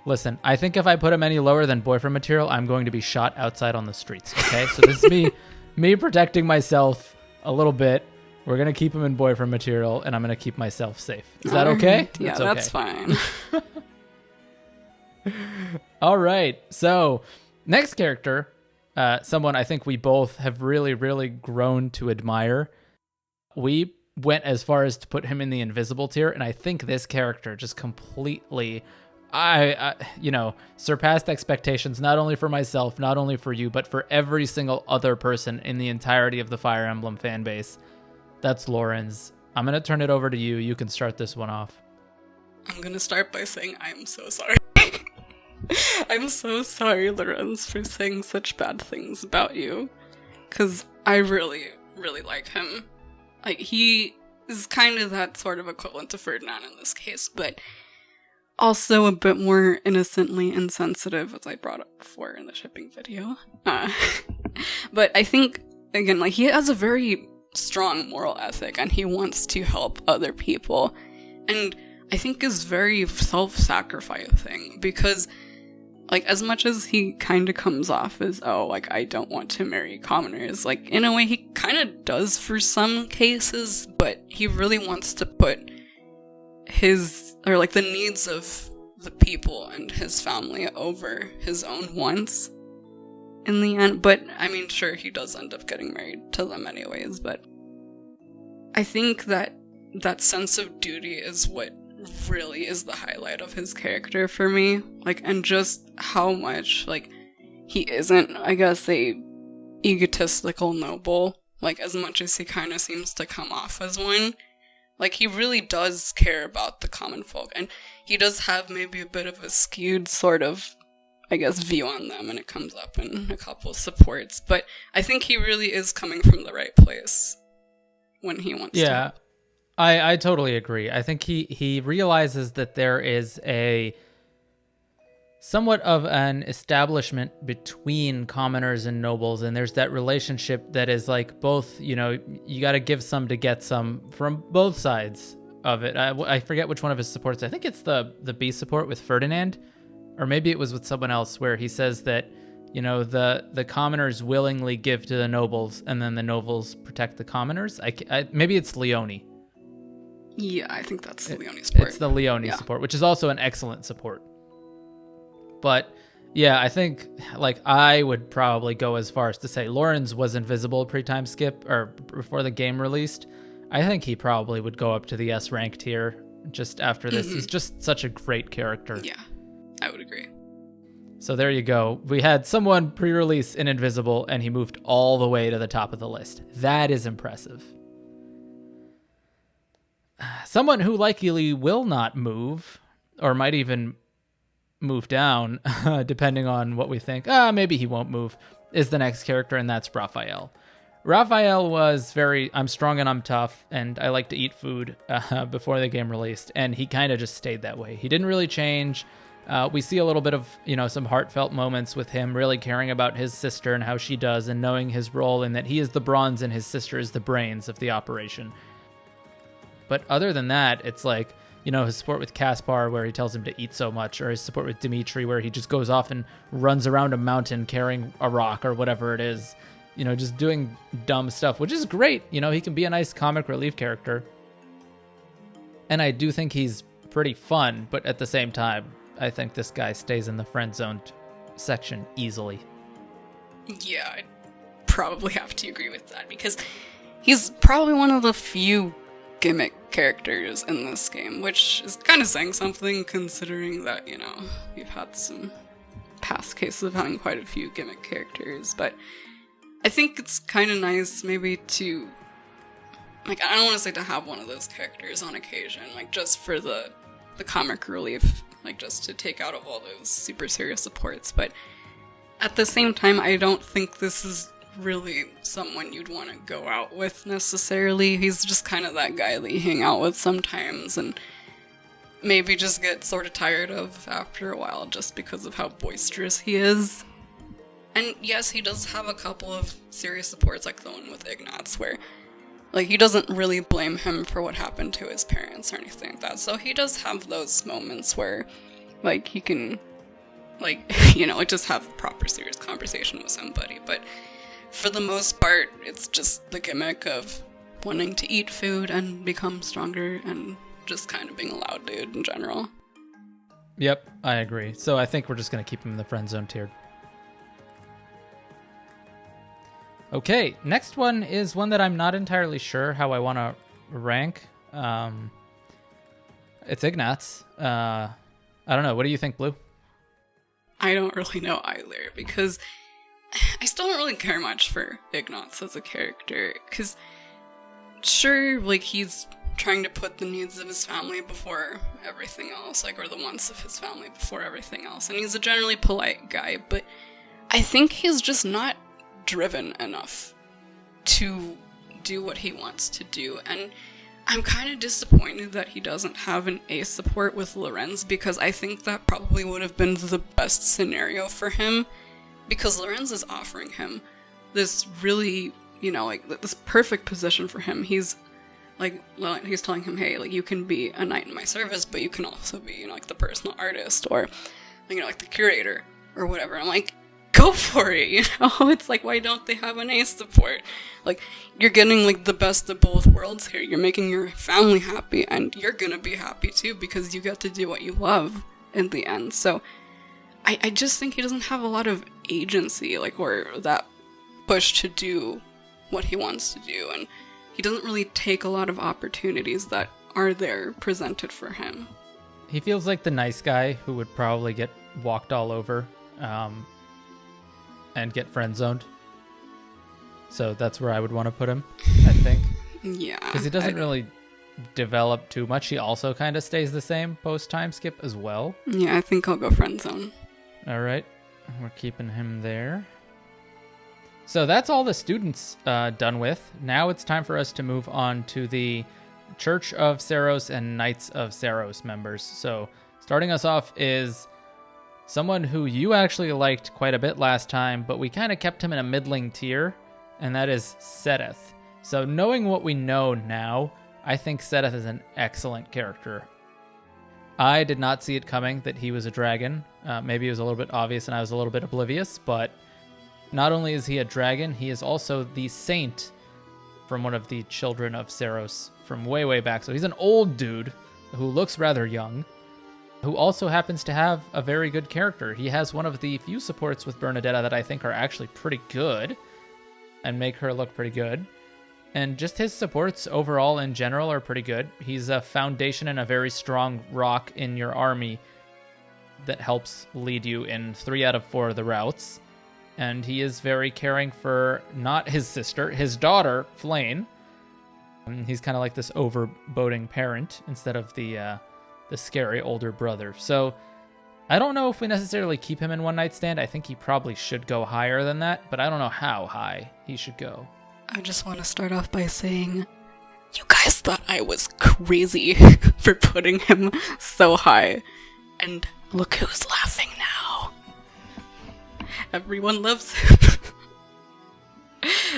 Listen, I think if I put him any lower than boyfriend material, I'm going to be shot outside on the streets, okay? So this is me protecting myself a little bit. We're going to keep him in boyfriend material, and I'm going to keep myself safe. Is that okay? Yeah, that's fine. All right. So next character, someone I think we both have really, really grown to admire. We went as far as to put him in the invisible tier, and I think this character just completely, surpassed expectations, not only for myself, not only for you, but for every single other person in the entirety of the Fire Emblem fan base. That's Lorenz. I'm going to turn it over to you. You can start this one off. I'm going to start by saying I'm so sorry. I'm so sorry, Lorenz, for saying such bad things about you, because I really, really like him. Like, he is kind of that sort of equivalent to Ferdinand in this case, but also a bit more innocently insensitive, as I brought up before in the shipping video. But I think, again, like, he has a very strong moral ethic, and he wants to help other people, and I think is very self-sacrificing, because, like, as much as he kind of comes off as, oh, like, I don't want to marry commoners, like, in a way he kind of does for some cases, but he really wants to put the needs of the people and his family over his own wants in the end. But, I mean, sure, he does end up getting married to them anyways, but I think that sense of duty is what really is the highlight of his character for me, like, and just how much, like, he isn't, I guess, a egotistical noble, like, as much as he kind of seems to come off as one. Like, he really does care about the common folk, and he does have maybe a bit of a skewed sort of, I guess, view on them, and it comes up in a couple of supports, but I think he really is coming from the right place when he wants to. Yeah. I totally agree. I think he realizes that there is a somewhat of an establishment between commoners and nobles, and there's that relationship that is like both, you got to give some to get some from both sides of it. I forget which one of his supports. I think it's the B support with Ferdinand, or maybe it was with someone else, where he says that, the commoners willingly give to the nobles, and then the nobles protect the commoners. Maybe it's Leone. Yeah, I think that's the Leone support. It's the Leone support, which is also an excellent support. But yeah, I think, like, I would probably go as far as to say Lorenz was invisible pre-time skip, or before the game released. I think he probably would go up to the S rank tier just after this. He's just such a great character. Yeah, I would agree. So there you go. We had someone pre-release in invisible, and he moved all the way to the top of the list. That is impressive. Someone who likely will not move, or might even move down, depending on what we think. Maybe he won't move, is the next character, and that's Raphael. Raphael was very, I'm strong and I'm tough, and I like to eat food before the game released, and he kind of just stayed that way. He didn't really change. We see a little bit of, some heartfelt moments with him really caring about his sister and how she does, and knowing his role in that he is the bronze and his sister is the brains of the operation. But other than that, it's like, his support with Kaspar, where he tells him to eat so much, or his support with Dimitri, where he just goes off and runs around a mountain carrying a rock or whatever it is, just doing dumb stuff, which is great. He can be a nice comic relief character. And I do think he's pretty fun, but at the same time, I think this guy stays in the friend-zoned section easily. Yeah, I'd probably have to agree with that, because he's probably one of the few gimmick characters in this game, which is kind of saying something considering that, we've had some past cases of having quite a few gimmick characters, but I think it's kind of nice maybe to, I don't want to say to have one of those characters on occasion, just for the comic relief, just to take out of all those super serious supports, but at the same time, I don't think this is really someone you'd want to go out with necessarily. He's just kind of that guy that you hang out with sometimes and maybe just get sort of tired of after a while just because of how boisterous he is. And yes, he does have a couple of serious supports, like the one with Ignatz, where he doesn't really blame him for what happened to his parents or anything like that. So he does have those moments where he can just have a proper serious conversation with somebody, but for the most part, it's just the gimmick of wanting to eat food and become stronger and just kind of being a loud dude in general. Yep, I agree. So I think we're just going to keep him in the friend zone tiered. Okay, next one is one that I'm not entirely sure how I want to rank. It's Ignatz. I don't know. What do you think, Blue? I don't really know either, because I still don't really care much for Ignatz as a character, because sure, he's trying to put the needs of his family before everything else, or the wants of his family before everything else, and he's a generally polite guy, but I think he's just not driven enough to do what he wants to do, and I'm kind of disappointed that he doesn't have an ace support with Lorenz, because I think that probably would have been the best scenario for him, because Lorenz is offering him this really, this perfect position for him. He's he's telling him, hey, you can be a knight in my service, but you can also be, the personal artist, or, the curator, or whatever. I'm go for it, It's why don't they have an ace support? You're getting, the best of both worlds here. You're making your family happy, and you're gonna be happy too, because you get to do what you love in the end. So, I just think he doesn't have a lot of agency, or that push to do what he wants to do, and he doesn't really take a lot of opportunities that are there presented for him. He feels like the nice guy who would probably get walked all over, and get friend-zoned. So that's where I would want to put him, I think. Yeah. Because he doesn't really develop too much. He also kind of stays the same post-time skip as well. Yeah, I think I'll go friend-zone. All right. We're keeping him there. So that's all the students done with. Now it's time for us to move on to the Church of Saros and Knights of Saros members. So starting us off is someone who you actually liked quite a bit last time, but we kind of kept him in a middling tier, and that is Sedith. So knowing what we know now, I think Sedith is an excellent character. I did not see it coming that he was a dragon. Maybe it was a little bit obvious and I was a little bit oblivious, but not only is he a dragon, he is also the saint from one of the children of Saros from way, way back. So he's an old dude who looks rather young, who also happens to have a very good character. He has one of the few supports with Bernadetta that I think are actually pretty good and make her look pretty good. And just his supports overall in general are pretty good. He's a foundation and a very strong rock in your army that helps lead you in 3 out of 4 of the routes. And he is very caring for not his sister, his daughter, Flayn. He's kind of like this overboating parent instead of the scary older brother. So I don't know if we necessarily keep him in One Night Stand. I think he probably should go higher than that, but I don't know how high he should go. I just want to start off by saying, you guys thought I was crazy for putting him so high. And look who's laughing now. Everyone loves him.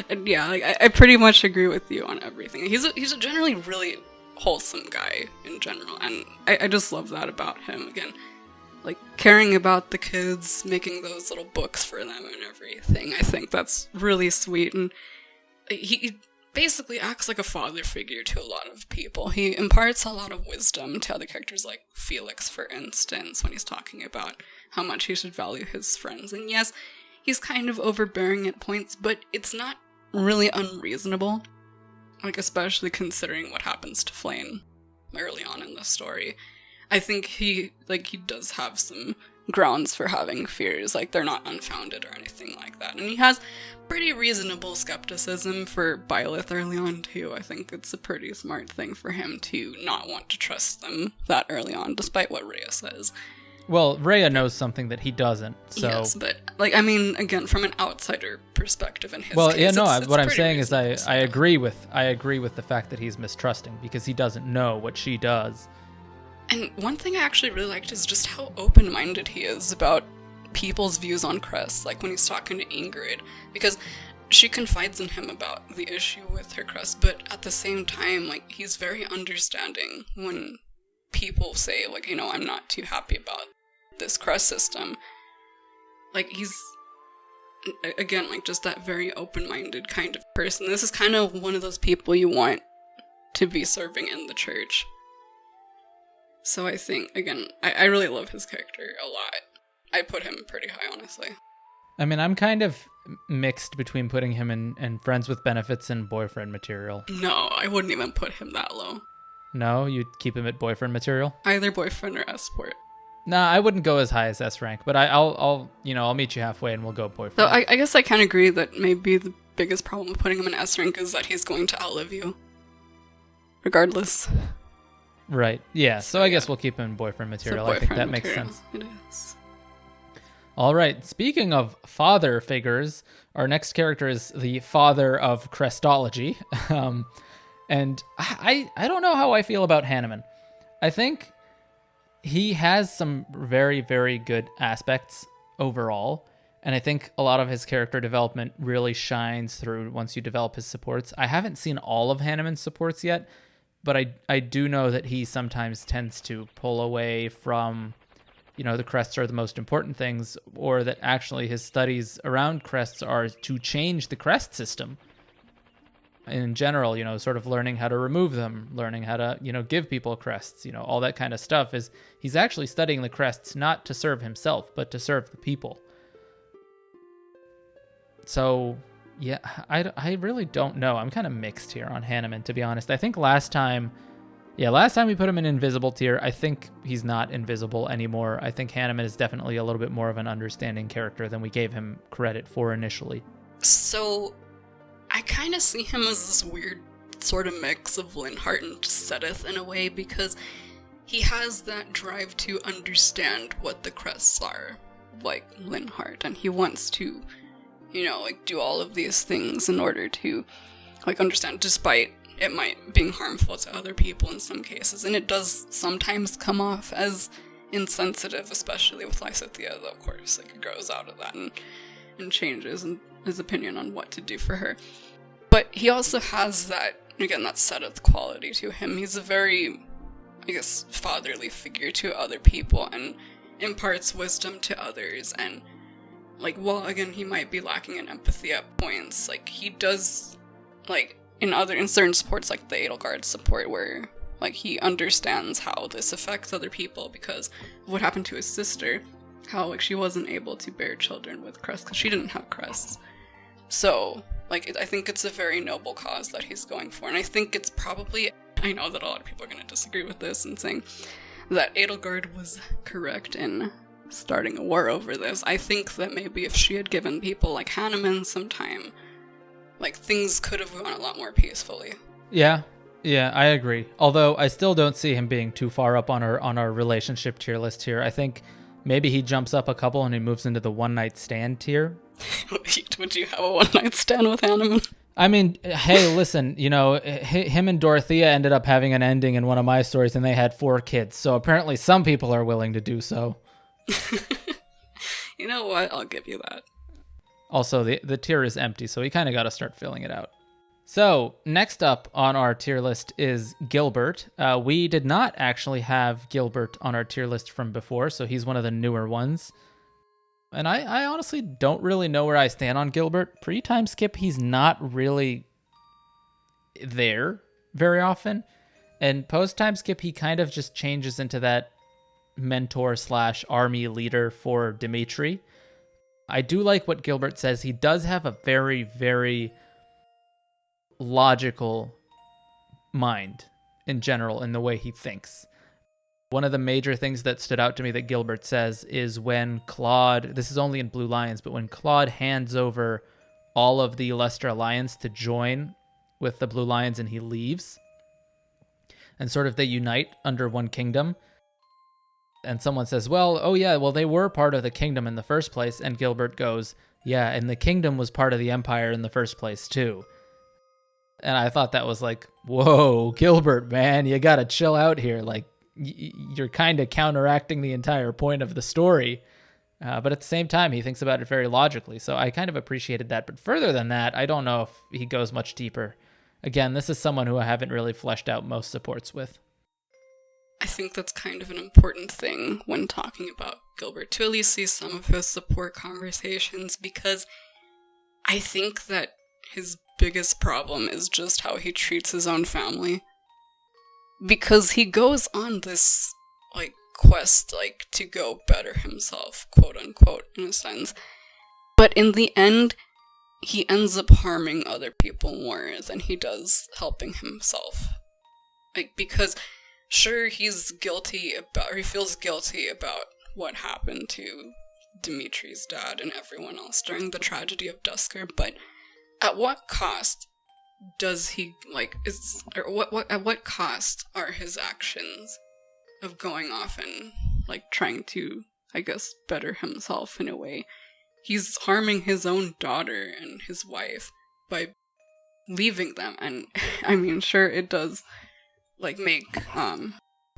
And yeah, I pretty much agree with you on everything. He's a generally really wholesome guy in general, and I just love that about him. Again, caring about the kids, making those little books for them and everything. I think that's really sweet, and he basically acts like a father figure to a lot of people. He imparts a lot of wisdom to other characters, like Felix, for instance, when he's talking about how much he should value his friends. And yes, he's kind of overbearing at points, but it's not really unreasonable. Like, especially considering what happens to Flame early on in the story. I think he does have some grounds for having fears, like they're not unfounded or anything like that. And he has pretty reasonable skepticism for Byleth early on too. I think it's a pretty smart thing for him to not want to trust them that early on, despite what Rhea says. Well, Rhea knows something that he doesn't, so... Yes, but, again, from an outsider perspective in his case, what I'm saying is I reasonable. agree with the fact that he's mistrusting, because he doesn't know what she does. And one thing I actually really liked is just how open-minded he is about people's views on Crest, like when he's talking to Ingrid, because she confides in him about the issue with her Crest, but at the same time, he's very understanding when people say, I'm not too happy about this Crest system. He's, again, just that very open-minded kind of person. This is kind of one of those people you want to be serving in the church. So I think, again, I really love his character a lot. I put him pretty high, honestly. I mean, I'm kind of mixed between putting him in friends with benefits and boyfriend material. No, I wouldn't even put him that low. No? You'd keep him at boyfriend material? Either boyfriend or escort. Nah, I wouldn't go as high as S rank, but I'll meet you halfway and we'll go boyfriend. So I guess I can agree that maybe the biggest problem with putting him in S rank is that he's going to outlive you. Regardless. Right. Yeah. So I guess we'll keep him in boyfriend material. I think that makes sense. It is. All right. Speaking of father figures, our next character is the father of Crestology. And I don't know how I feel about Hanuman. I think he has some very, very good aspects overall. And I think a lot of his character development really shines through once you develop his supports. I haven't seen all of Hanuman's supports yet, but I do know that he sometimes tends to pull away from, the crests are the most important things, or that actually his studies around crests are to change the crest system. In general, sort of learning how to remove them, learning how to, give people crests, all that kind of stuff is he's actually studying the crests not to serve himself, but to serve the people. So, yeah, I really don't know. I'm kind of mixed here on Hanuman, to be honest. I think last time we put him in invisible tier. I think he's not invisible anymore. I think Hanuman is definitely a little bit more of an understanding character than we gave him credit for initially. So, I kind of see him as this weird sort of mix of Linhart and Seteth in a way, because he has that drive to understand what the crests are, like Linhart, and he wants to, do all of these things in order to, understand, despite it might being harmful to other people in some cases, and it does sometimes come off as insensitive, especially with Lysithea, though, of course, he grows out of that and changes his opinion on what to do for her. But he also has that Seteth quality to him. He's a very, fatherly figure to other people and imparts wisdom to others. And, while, again, he might be lacking in empathy at points, he does, in certain supports, like the Edelgard support, where, he understands how this affects other people because of what happened to his sister. How, she wasn't able to bear children with crests because she didn't have crests. So, I think it's a very noble cause that he's going for. And I think it's probably, I know that a lot of people are going to disagree with this and saying that Edelgard was correct in starting a war over this. I think that maybe if she had given people like Hanuman some time, things could have gone a lot more peacefully. Yeah, I agree. Although I still don't see him being too far up on our relationship tier list here. I think maybe he jumps up a couple and he moves into the one-night stand tier. Would you have a one-night stand with Hanuman? I mean, hey, listen, him and Dorothea ended up having an ending in one of my stories, and they had 4 kids. So apparently some people are willing to do so. You know what? I'll give you that. Also, the tier is empty, so we kind of got to start filling it out. So next up on our tier list is Gilbert. We did not actually have Gilbert on our tier list from before, so he's one of the newer ones. And I honestly don't really know where I stand on Gilbert. Pre-time skip, he's not really there very often. And post time skip, he kind of just changes into that mentor / army leader for Dimitri. I do like what Gilbert says. He does have a very, very logical mind in general in the way he thinks. One of the major things that stood out to me that Gilbert says is when Claude, this is only in Blue Lions, but when Claude hands over all of the Leicester Alliance to join with the Blue Lions and he leaves, and sort of they unite under one kingdom, and someone says, well, they were part of the kingdom in the first place, and Gilbert goes, yeah, and the kingdom was part of the empire in the first place too. And I thought that was like, whoa, Gilbert, man, you gotta chill out here. Like, you're kind of counteracting the entire point of the story. But at the same time, he thinks about it very logically. So I kind of appreciated that. But further than that, I don't know if he goes much deeper. Again, this is someone who I haven't really fleshed out most supports with. I think that's kind of an important thing when talking about Gilbert, to at least see some of his support conversations, because I think that his biggest problem is just how he treats his own family. Because he goes on this, quest, to go better himself, quote unquote, in a sense. But in the end, he ends up harming other people more than he does helping himself. Because, sure, he feels guilty about what happened to Dimitri's dad and everyone else during the tragedy of Dusker, but at what cost does he, at what cost are his actions of going off and, trying to, I guess, better himself in a way? He's harming his own daughter and his wife by leaving them, and, I mean, sure, it does, make,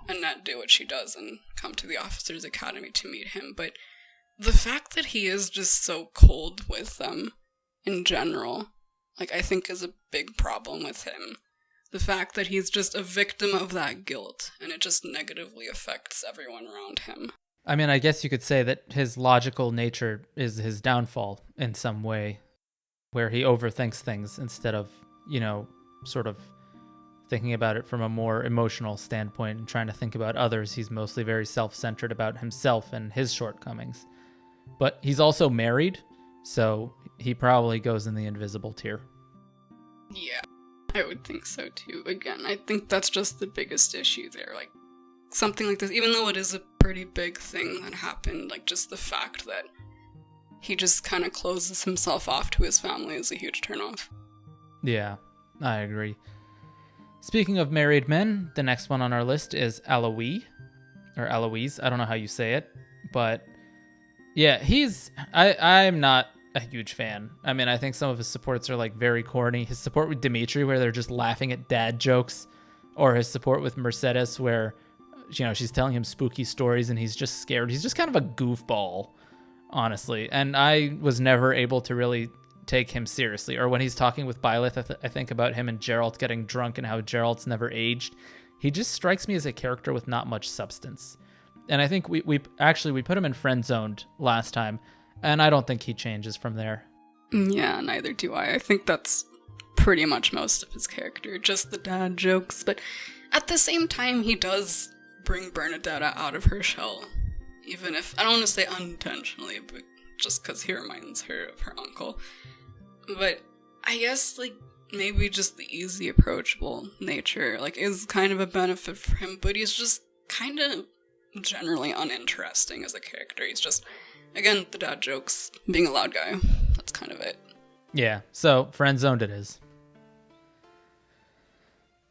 Annette do what she does and come to the Officers' Academy to meet him, but the fact that he is just so cold with them in general, I think is a big problem with him. The fact that he's just a victim of that guilt, and it just negatively affects everyone around him. I mean, I guess you could say that his logical nature is his downfall in some way, where he overthinks things instead of, sort of thinking about it from a more emotional standpoint and trying to think about others. He's mostly very self-centered about himself and his shortcomings. But he's also married, so he probably goes in the invisible tier. Yeah, I would think so too. Again, I think that's just the biggest issue there. Something like this, even though it is a pretty big thing that happened, just the fact that he just kind of closes himself off to his family is a huge turnoff. Yeah, I agree. Speaking of married men, the next one on our list is Alois, or Alois, I don't know how you say it, but yeah, I'm not a huge fan. I mean, I think some of his supports are very corny. His support with Dimitri, where they're just laughing at dad jokes, or his support with Mercedes, where, she's telling him spooky stories and he's just scared. He's just kind of a goofball, honestly. And I was never able to really take him seriously. Or when he's talking with Byleth, I think about him and Geralt getting drunk and how Geralt's never aged. He just strikes me as a character with not much substance. And I think we put him in friend zoned last time, and I don't think he changes from there. Yeah, neither do I. I think that's pretty much most of his character, just the dad jokes. But at the same time, he does bring Bernadetta out of her shell, even if, I don't want to say unintentionally, but just because he reminds her of her uncle. But I guess, maybe just the easy, approachable nature, is kind of a benefit for him, but he's just kind of generally uninteresting as a character. He's just, again, the dad jokes, being a loud guy. That's kind of it. Yeah, so friend zoned it is.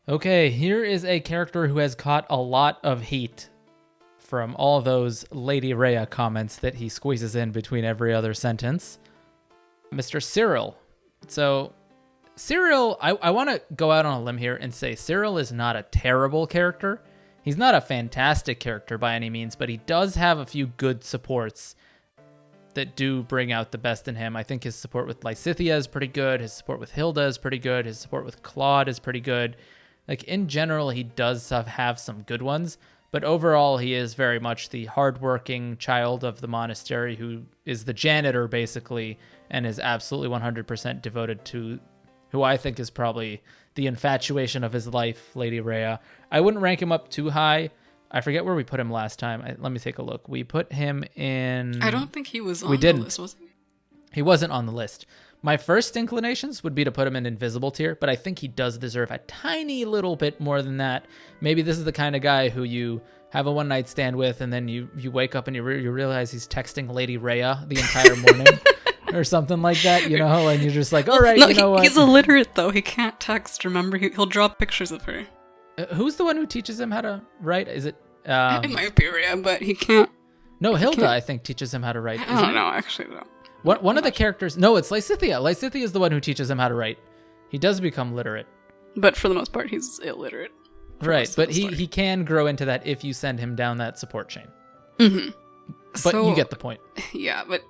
Okay, here is a character who has caught a lot of heat from all those Lady Rhea comments that he squeezes in between every other sentence. Mr. Cyril. So, Cyril, I want to go out on a limb here and say Cyril is not a terrible character. He's not a fantastic character by any means, but he does have a few good supports that do bring out the best in him. I think his support with Lysithea is pretty good. His support with Hilda is pretty good. His support with Claude is pretty good. In general, he does have some good ones, but overall, he is very much the hardworking child of the monastery who is the janitor, basically, and is absolutely 100% devoted to who I think is probably the infatuation of his life, Lady Rhea. I wouldn't rank him up too high. I forget where we put him last time. Let me take a look. We put him in... I don't think he was on the list, was he? He wasn't on the list. My first inclinations would be to put him in invisible tier, but I think he does deserve a tiny little bit more than that. Maybe this is the kind of guy who you have a one-night stand with, and then you wake up and you realize he's texting Lady Rhea the entire morning or something like that, you know, and you're just like, all right, no, you know what? He's illiterate, though. He can't text, remember? He'll draw pictures of her. Who's the one who teaches him how to write? Is it... it might be Rhea, but he can't... No, Hilda, I think, teaches him how to write. I don't know, actually, though. One of the characters... No, it's Lysithea. Lysithea is the one who teaches him how to write. He does become literate. But for the most part, he's illiterate. Right, but he can grow into that if you send him down that support chain. Mm-hmm. But you get the point. Yeah, but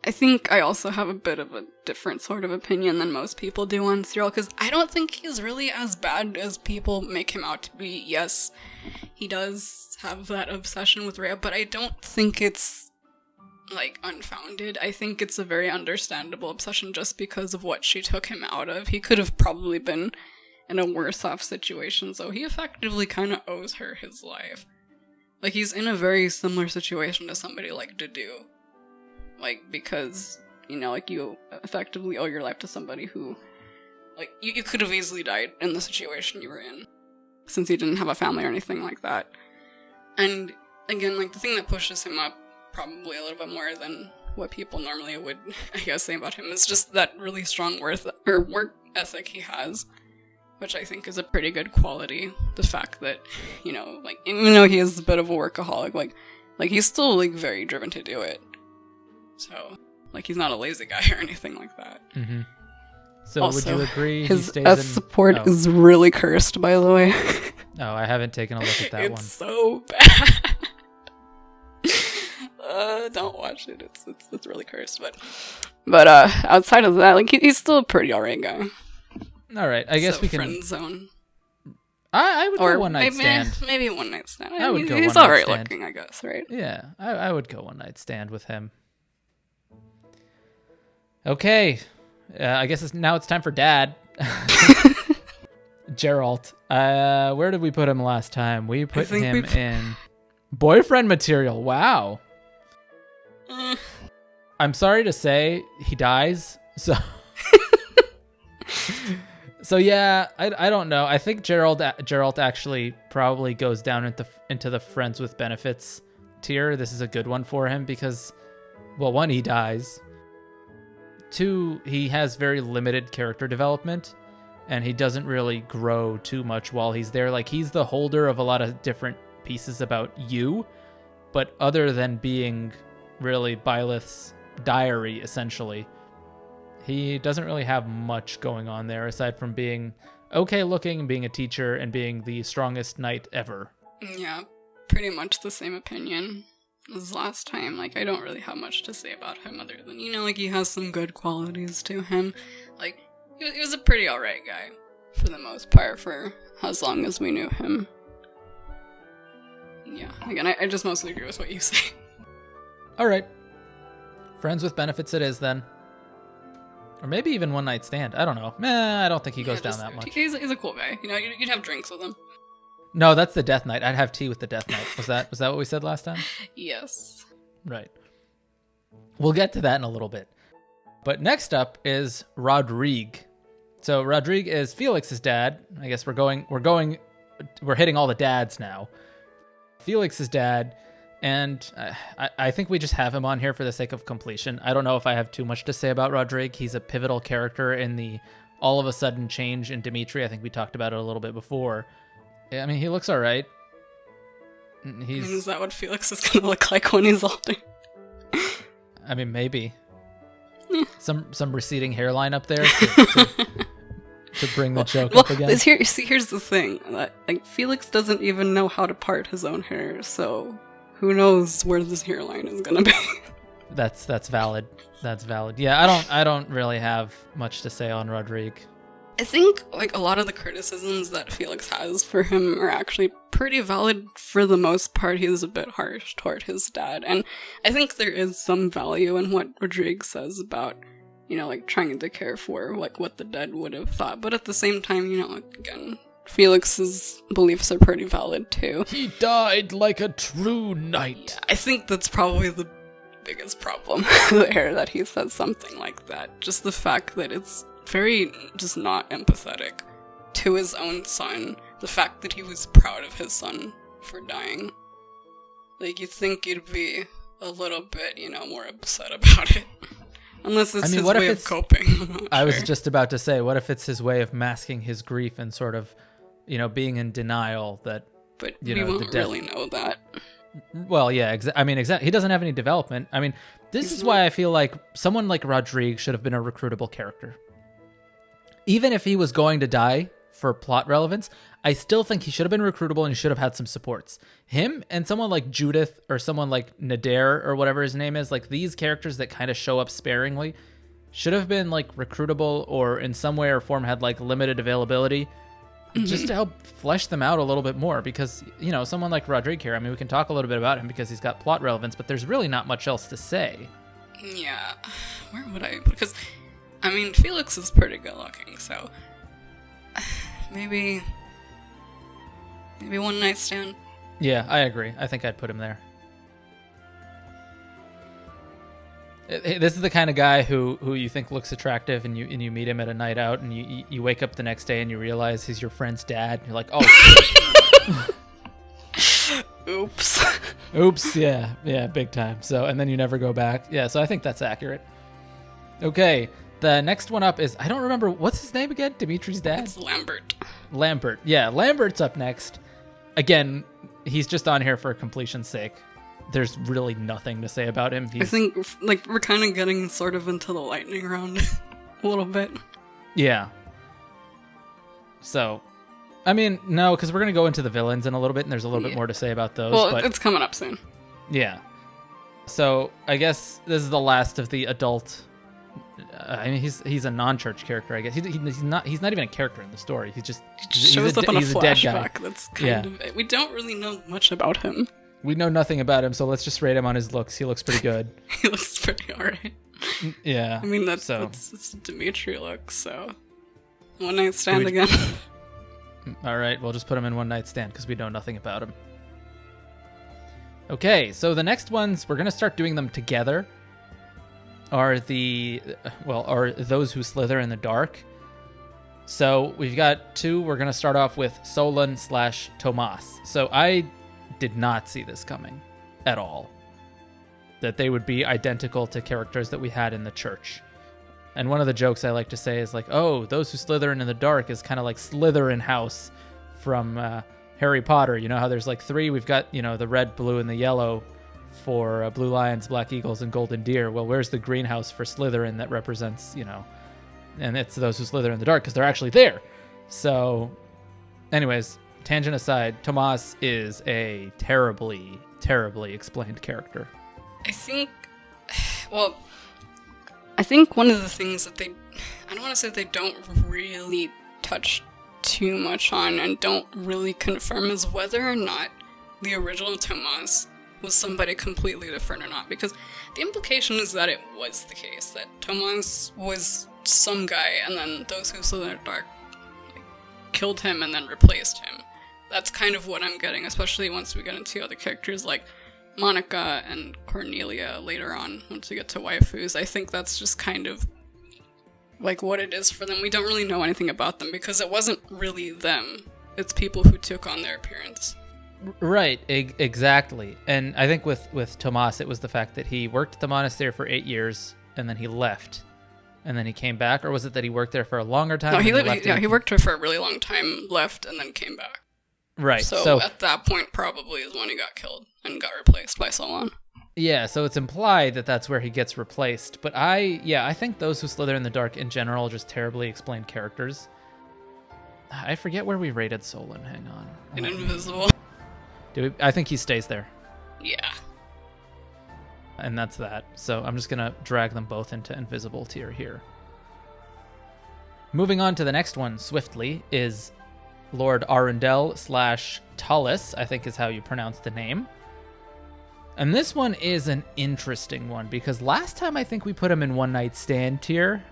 I think I also have a bit of a different sort of opinion than most people do on Cyril, because I don't think he's really as bad as people make him out to be. Yes, he does have that obsession with Rhea, but I don't think it's, like, unfounded. I think it's a very understandable obsession just because of what she took him out of. He could have probably been in a worse off situation, so he effectively kind of owes her his life. Like, he's in a very similar situation to somebody like Dudu. Like, because, you know, like, you effectively owe your life to somebody who, like, you could have easily died in the situation you were in, since he didn't have a family or anything like that. And, again, like, the thing that pushes him up probably a little bit more than what people normally would, I guess, say about him is just that really strong work ethic he has, which I think is a pretty good quality. The fact that, you know, like, even though he is a bit of a workaholic, like he's still, like, very driven to do it. So, like, he's not a lazy guy or anything like that. Mm-hmm. So, also, would you agree his support is really cursed, by the way. Oh, I haven't taken a look at that it's one. It's so bad. Don't watch it. It's really cursed. But outside of that, like, he's still a pretty alright guy. All right, I guess we can friend zone. I would go one night stand. Maybe one night stand. I would go he's one night alright stand. looking, I guess, right? Yeah, I would go one night stand with him. Okay, I guess now it's time for Dad. Geralt. Where did we put him last time? We put him in boyfriend material. Wow. I'm sorry to say he dies. So yeah, I don't know. I think Geralt actually probably goes down into the friends with benefits tier. This is a good one for him because, well, one, he dies. Two, he has very limited character development, and he doesn't really grow too much while he's there. Like, he's the holder of a lot of different pieces about you, but other than being really Byleth's diary, essentially, he doesn't really have much going on there aside from being okay looking, being a teacher, and being the strongest knight ever. Yeah, pretty much the same opinion as last time. Like, I don't really have much to say about him other than, you know, like, he has some good qualities to him. Like, he was a pretty alright guy for the most part for as long as we knew him. Yeah, again, I just mostly agree with what you say. Alright. Friends with benefits it is then. Or maybe even one night stand. I don't know. I don't think he goes down that much. He's a cool guy. You know, you'd have drinks with him. No, that's the Death Knight. I'd have tea with the Death Knight. Was that what we said last time? Yes. Right. We'll get to that in a little bit. But next up is Rodrigue. So Rodrigue is Felix's dad. I guess we're hitting all the dads now. Felix's dad. And I think we just have him on here for the sake of completion. I don't know if I have too much to say about Rodrigue. He's a pivotal character in the all of a sudden change in Dimitri. I think we talked about it a little bit before. I mean, he looks all right. Is that what Felix is going to look like when he's older? I mean, maybe. Some receding hairline up there to bring the joke up again. Here's the thing. Like, Felix doesn't even know how to part his own hair, so who knows where this hairline is gonna be. That's valid. That's valid. Yeah, I don't really have much to say on Rodrigue. I think, like, a lot of the criticisms that Felix has for him are actually pretty valid for the most part. He's a bit harsh toward his dad, and I think there is some value in what Rodrigue says about like trying to care for like what the dead would have thought. But at the same time, again, Felix's beliefs are pretty valid too. He died like a true knight. Yeah, I think that's probably the biggest problem there, that he says something like that. Just the fact that it's very just not empathetic to his own son. The fact that he was proud of his son for dying. Like, you'd think you'd be a little bit, more upset about it. Unless it's his way of coping. I was just about to say, what if it's his way of masking his grief and sort of, being in denial that, but we won't really know that. Well, yeah, exactly. He doesn't have any development. I mean, this is why I feel like someone like Rodrigue should have been a recruitable character. Even if he was going to die for plot relevance, I still think he should have been recruitable and he should have had some supports. Him and someone like Judith or someone like Nader or whatever his name is, like these characters that kind of show up sparingly, should have been like recruitable or in some way or form had like limited availability, just to help flesh them out a little bit more. Because, someone like Rodrigue here, I mean, we can talk a little bit about him because he's got plot relevance, but there's really not much else to say. Yeah. Where would I? Because, I mean, Felix is pretty good looking, so maybe one night stand. Yeah, I agree. I think I'd put him there. This is the kind of guy who you think looks attractive, and you meet him at a night out, and you wake up the next day and you realize he's your friend's dad. And you're like, oh, oops. Oops, yeah, big time. So, and then you never go back. Yeah, so I think that's accurate. Okay, the next one up is, I don't remember, what's his name again? Dimitri's dad? It's Lambert. Lambert, yeah, Lambert's up next. Again, he's just on here for completion's sake. There's really nothing to say about him. I think, we're kind of getting sort of into the lightning round a little bit. Yeah. So, I mean, no, because we're going to go into the villains in a little bit, and there's a little bit more to say about those. Well, but it's coming up soon. Yeah. So, I guess this is the last of the adult... I mean, he's a non-church character, I guess. He's not even a character in the story. He's shows up on a flashback. Dead guy. That's kind of it. We don't really know much about him. We know nothing about him, so let's just rate him on his looks. He looks pretty good. He looks pretty alright. Yeah. I mean, that's a Dimitri look, so... One night stand again. Alright, we'll just put him in one night stand, because we know nothing about him. Okay, so the next ones, we're going to start doing them together, are those who slither in the dark. So we've got two. We're going to start off with Solon/Tomas. So I did not see this coming at all, that they would be identical to characters that we had in the church. And one of the jokes I like to say is like, oh, those who slither in the dark is kind of like Slytherin house from Harry Potter. You know how there's like three? We've got, the red, blue, and the yellow for Blue Lions, Black Eagles, and Golden Deer. Well, where's the greenhouse for Slytherin that represents, and it's those who slither in the dark because they're actually there. So, anyways, tangent aside, Tomas is a terribly, terribly explained character. I think one of the things that I don't want to say they don't really touch too much on and don't really confirm is whether or not the original Tomas was somebody completely different or not, because the implication is that it was the case, that Tomas was some guy and then those who slither in the dark killed him and then replaced him. That's kind of what I'm getting, especially once we get into other characters like Monica and Cornelia later on, once we get to waifus. I think that's just kind of like what it is for them. We don't really know anything about them because it wasn't really them. It's people who took on their appearance. Right, exactly. And I think with Tomas, it was the fact that he worked at the monastery for 8 years and then he left. And then he came back, or was it that he worked there for a longer time? No, he worked there for a really long time, left, and then came back. Right. So at that point, probably is when he got killed and got replaced by Solon. Yeah, so it's implied that that's where he gets replaced. But I think those who slither in the dark in general are just terribly explained characters. I forget where we rated Solon. Hang on. In Invisible. I think he stays there. Yeah. And that's that. So I'm just going to drag them both into Invisible tier here. Moving on to the next one swiftly is Lord Arundel / Tallis, I think is how you pronounce the name. And this one is an interesting one because last time I think we put him in one night stand tier,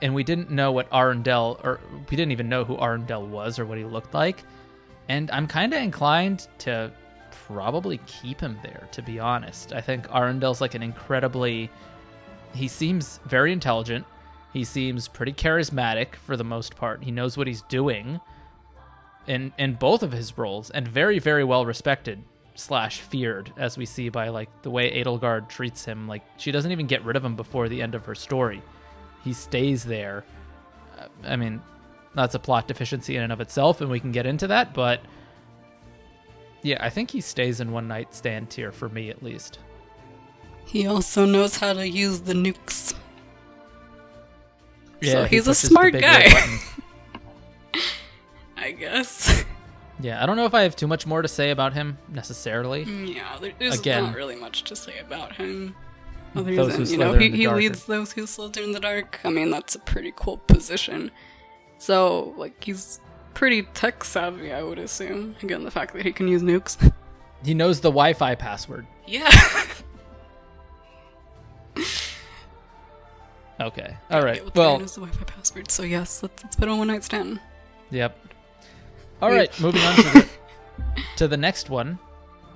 and we didn't know what Arundel, or we didn't even know who Arundel was or what he looked like. And I'm kind of inclined to probably keep him there, to be honest. I think Arundel's like an incredibly, he seems very intelligent. He seems pretty charismatic for the most part. He knows what he's doing in both of his roles, and very, very well respected / feared, as we see by like the way Edelgard treats him. Like, she doesn't even get rid of him before the end of her story. He stays there. I mean, that's a plot deficiency in and of itself, and we can get into that, but yeah, I think he stays in one night stand tier for me, at least. He also knows how to use the nukes. Yeah, so he's a smart guy. I guess. Yeah, I don't know if I have too much more to say about him, necessarily. Yeah, there's not really much to say about him. Other those than, he leads those who slither in the dark. I mean, that's a pretty cool position. So, like, he's pretty tech savvy, I would assume. Again, the fact that he can use nukes. He knows the Wi-Fi password. Yeah. Okay. All right. Yeah, well, knows the Wi-Fi password. So yes, let's put on one night stand. Yep. All right. Moving on to the next one.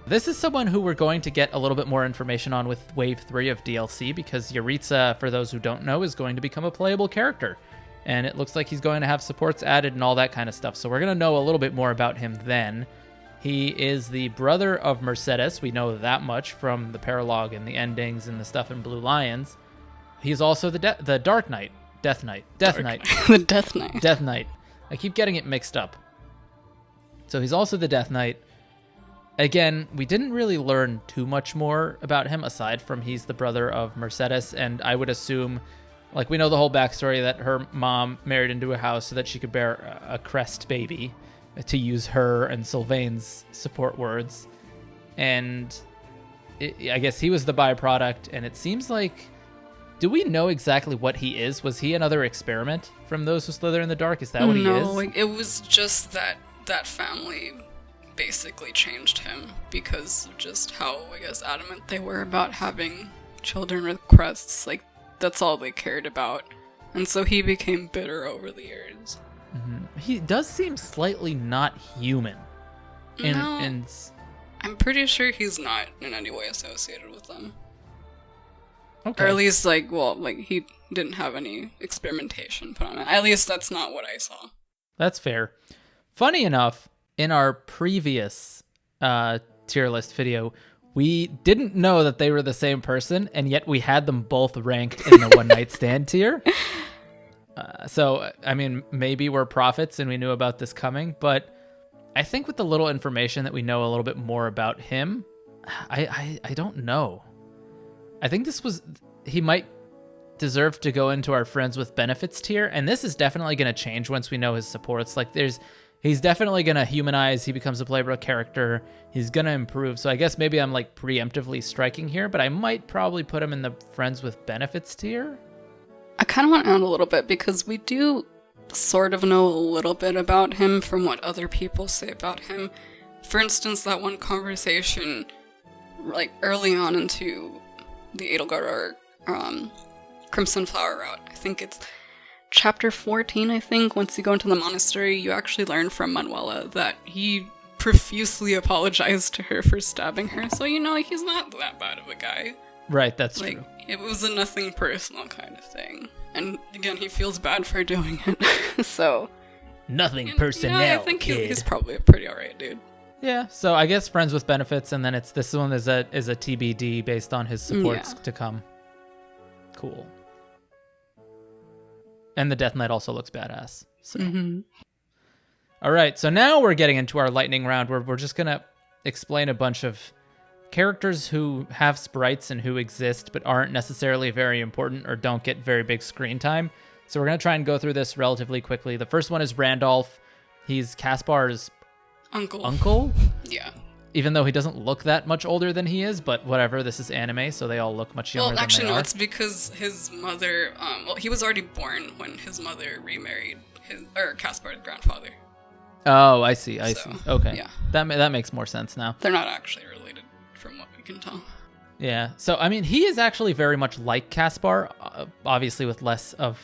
This is someone who we're going to get a little bit more information on with Wave 3 of DLC, because Yaritza, for those who don't know, is going to become a playable character. And it looks like he's going to have supports added and all that kind of stuff. So we're going to know a little bit more about him then. He is the brother of Mercedes. We know that much from the paralogue and the endings and the stuff in Blue Lions. He's also the Dark Knight. Death Knight. The Death Knight. Death Knight. I keep getting it mixed up. So he's also the Death Knight. Again, we didn't really learn too much more about him aside from he's the brother of Mercedes, and I would assume, like, we know the whole backstory that her mom married into a house so that she could bear a crest baby, to use her and Sylvain's support words. And I guess he was the byproduct, and it seems like, do we know exactly what he is? Was he another experiment from those who slither in the dark? Is that what he is? No, it was just that family basically changed him because of just how, I guess, adamant they were about having children with crests. Like, that's all they cared about. And so he became bitter over the years. Mm-hmm. He does seem slightly not human. I'm pretty sure he's not in any way associated with them. Okay. Or at least, he didn't have any experimentation put on it. At least that's not what I saw. That's fair. Funny enough, in our previous tier list video, we didn't know that they were the same person, and yet we had them both ranked in the one night stand tier. So, I mean, maybe we're prophets and we knew about this coming, but I think with the little information that we know a little bit more about him, I don't know. I think he might deserve to go into our friends with benefits tier, and this is definitely going to change once we know his supports. Like, he's definitely going to humanize, he becomes a playable character, he's going to improve, so I guess maybe I'm, like, preemptively striking here, but I might probably put him in the friends with benefits tier? I kind of want to add a little bit, because we do sort of know a little bit about him from what other people say about him. For instance, that one conversation, like, early on into the Edelgard arc, Crimson Flower route. I think it's chapter 14, I think. Once you go into the monastery, you actually learn from Manuela that he profusely apologized to her for stabbing her. So, he's not that bad of a guy. Right, that's true. It was a nothing personal kind of thing. And again, he feels bad for doing it. So nothing personnel, I think he's probably a pretty alright dude. Yeah, so I guess friends with benefits, and then this one is a TBD based on his supports to come. Cool. And the Death Knight also looks badass. So. Mm-hmm. All right, so now we're getting into our lightning round, where we're just gonna explain a bunch of characters who have sprites and who exist but aren't necessarily very important or don't get very big screen time. So we're gonna try and go through this relatively quickly. The first one is Randolph. He's Kaspar's uncle? Yeah. Even though he doesn't look that much older than he is, but whatever, this is anime, so they all look much younger than they are. Well, actually, no, it's because his mother, he was already born when his mother remarried Kaspar's grandfather. Oh, I see. Okay. Yeah. That makes more sense now. They're not actually related from what can tell. Yeah. So, I mean, he is actually very much like Kaspar, obviously with less of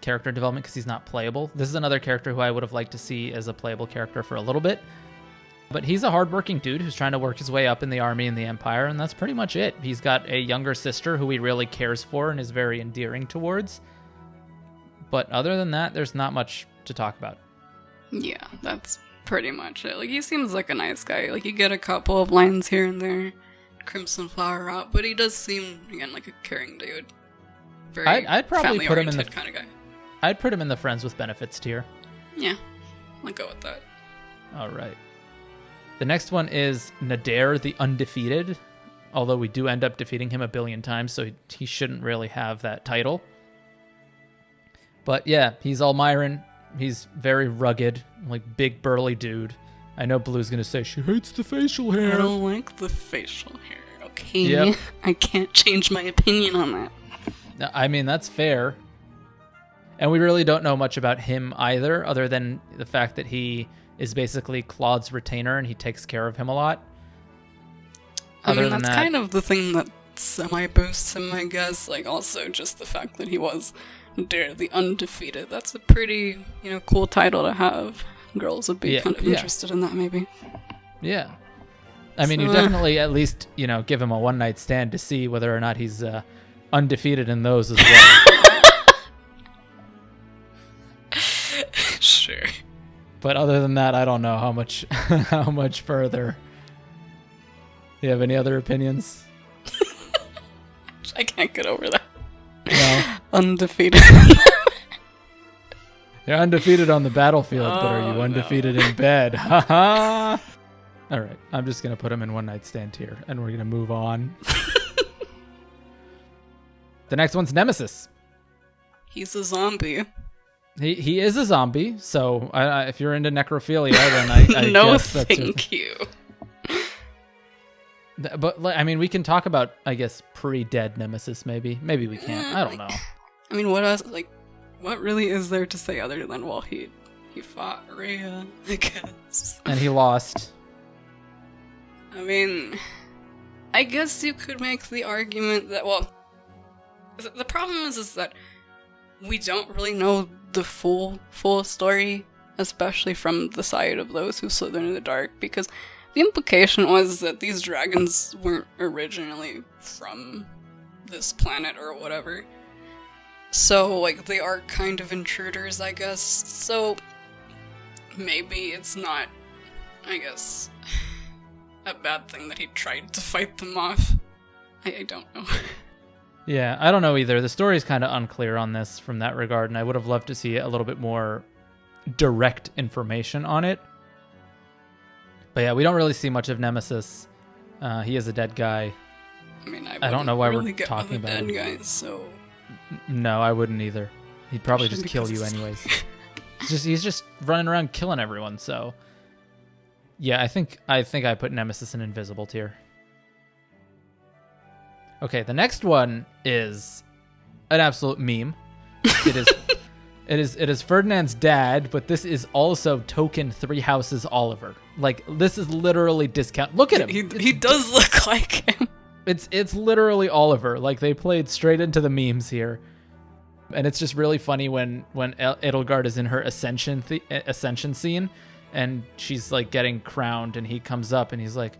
character development because he's not playable. This is another character who I would have liked to see as a playable character for a little bit. But he's a hardworking dude who's trying to work his way up in the army and the empire, and that's pretty much it. He's got a younger sister who he really cares for and is very endearing towards. But other than that, there's not much to talk about. Yeah, that's pretty much it. Like, he seems like a nice guy. Like, you get a couple of lines here and there, Crimson Flower out, but he does seem, again, like a caring dude. Very I'd probably put him in the kind of guy. I'd put him in the friends with benefits tier. Yeah, I'll go with that. All right. The next one is Nadir the Undefeated, although we do end up defeating him a billion times, so he shouldn't really have that title. But yeah, he's Almiran. He's very rugged, like big burly dude. I know Blue's going to say she hates the facial hair. I don't like the facial hair, okay? Yep. I can't change my opinion on that. I mean, that's fair. And we really don't know much about him either, other than the fact that he is basically Claude's retainer and he takes care of him a lot. I mean, that's kind of the thing that semi-boosts him, I guess. Like, also just the fact that he was Dare the Undefeated. That's a pretty, cool title to have. Girls would be kind of interested in that, maybe. Yeah. I mean, you definitely at least, give him a one-night stand to see whether or not he's undefeated in those as well. Sure. But other than that, I don't know how much further. Do you have any other opinions? I can't get over that. No. Undefeated. You're undefeated on the battlefield, but are you undefeated in bed? Haha. All right, I'm just going to put him in one night stand tier, and we're going to move on. The next one's Nemesis. He's a zombie. He is a zombie, so if you're into necrophilia, then I no, guess that's thank you. But I mean, we can talk about, I guess, pre-dead Nemesis. Maybe we can't. I don't know. I mean, what else? Like, what really is there to say other than he fought Rhea, I guess, and he lost. I mean, I guess you could make the argument that the problem is that we don't really know the full story, especially from the side of those who slither in the dark, because the implication was that these dragons weren't originally from this planet or whatever. So, they are kind of intruders, I guess. So, maybe it's not, I guess, a bad thing that he tried to fight them off. I don't know. Yeah, I don't know either. The story is kind of unclear on this from that regard, and I would have loved to see a little bit more direct information on it. But yeah, we don't really see much of Nemesis. He is a dead guy. I mean, I don't know why really we're talking about dead him. Guys, so no, I wouldn't either. He'd probably just kill you anyways. He's just running around killing everyone. So yeah, I think I put Nemesis in invisible tier. Okay, the next one is an absolute meme. It is Ferdinand's dad, but this is also token Three Houses Oliver. Like, this is literally discount. Look at him. He does look like him. It's literally Oliver. Like, they played straight into the memes here. And it's just really funny when Edelgard is in her ascension scene, and she's like getting crowned, and he comes up and he's like,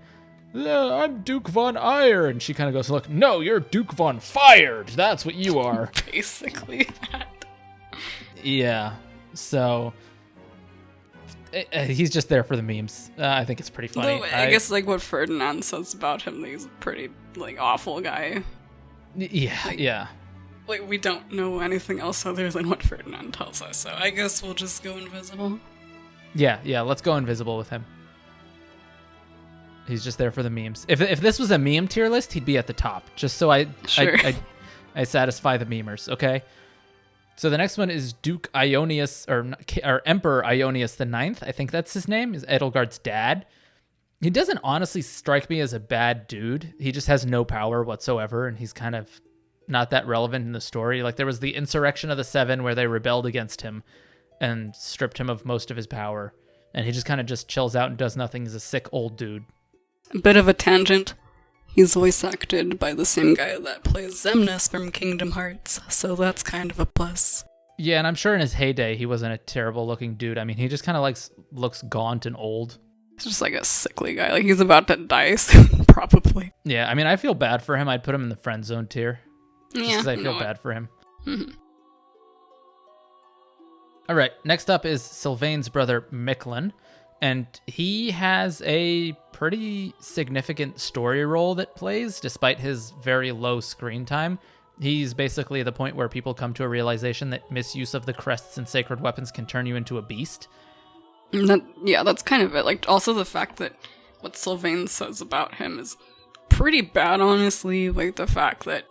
"Yeah, I'm Duke von Eyre," and she kind of goes, "Look, no, you're Duke von Fired. That's what you are." Basically that. Yeah, so he's just there for the memes. I think it's pretty funny. No, I guess what Ferdinand says about him, he's a pretty awful guy. Yeah, yeah. We don't know anything else other than what Ferdinand tells us, so I guess we'll just go invisible. Yeah, let's go invisible with him. He's just there for the memes. If this was a meme tier list, he'd be at the top, just so I satisfy the memers, okay? So the next one is Duke Ionius, or Emperor Ionius the Ninth. I think that's his name, is Edelgard's dad. He doesn't honestly strike me as a bad dude. He just has no power whatsoever, and he's kind of not that relevant in the story. Like, there was the Insurrection of the Seven where they rebelled against him and stripped him of most of his power. And he just kind of just chills out and does nothing. He's a sick old dude. A bit of a tangent, he's voice acted by the same guy that plays Xemnas from Kingdom Hearts, so that's kind of a plus. Yeah, and I'm sure in his heyday he wasn't a terrible looking dude. I mean, he just kind of like looks gaunt and old. He's just like a sickly guy. Like he's about to die soon, probably. Yeah, I mean, I feel bad for him. I'd put him in the friend zone tier. Just Yeah, because I feel bad for him. Mm-hmm. All right, next up is Sylvain's brother, Miklin. And he has a pretty significant story role that plays, despite his very low screen time. He's basically the point where people come to a realization that misuse of the crests and sacred weapons can turn you into a beast. That's kind of it. Like, also the fact that what Sylvain says about him is pretty bad, honestly. Like, the fact that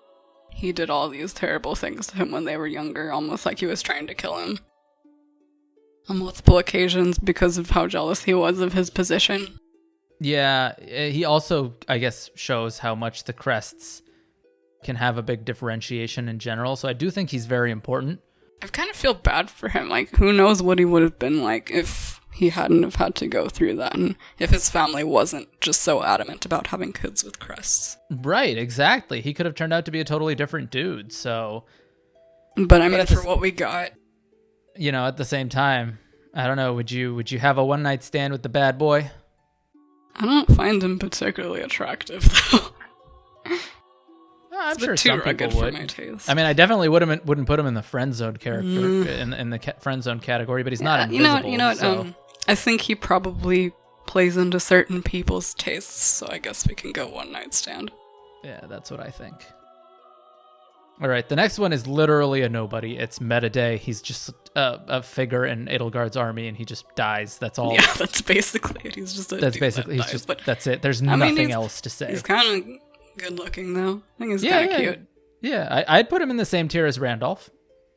he did all these terrible things to him when they were younger, almost like he was trying to kill him on multiple occasions because of how jealous he was of his position. Yeah, he also, I guess, shows how much the crests can have a big differentiation in general, so I do think he's very important. I kind of feel bad for him. Like, who knows what he would have been like if he hadn't have had to go through that, and if his family wasn't just so adamant about having kids with crests. Right, exactly. He could have turned out to be a totally different dude, so... But I mean, for what we got... You know, at the same time, I don't know, would you have a one-night stand with the bad boy? I don't find him particularly attractive, though. I'm sure some people would. For my taste. I mean, I definitely wouldn't put him in the friend zone character in the friend zone category, but he's not invisible. You know what? So. I think he probably plays into certain people's tastes, so I guess we can go one night stand. Yeah, that's what I think. All right, the next one is literally a nobody. It's Metaday. He's just a figure in Edelgard's army, and he just dies. That's all. Yeah, that's basically it. He's just that's it. There's nothing else to say. He's kind of good looking, though. I think he's kind of cute. Yeah, I'd put him in the same tier as Randolph.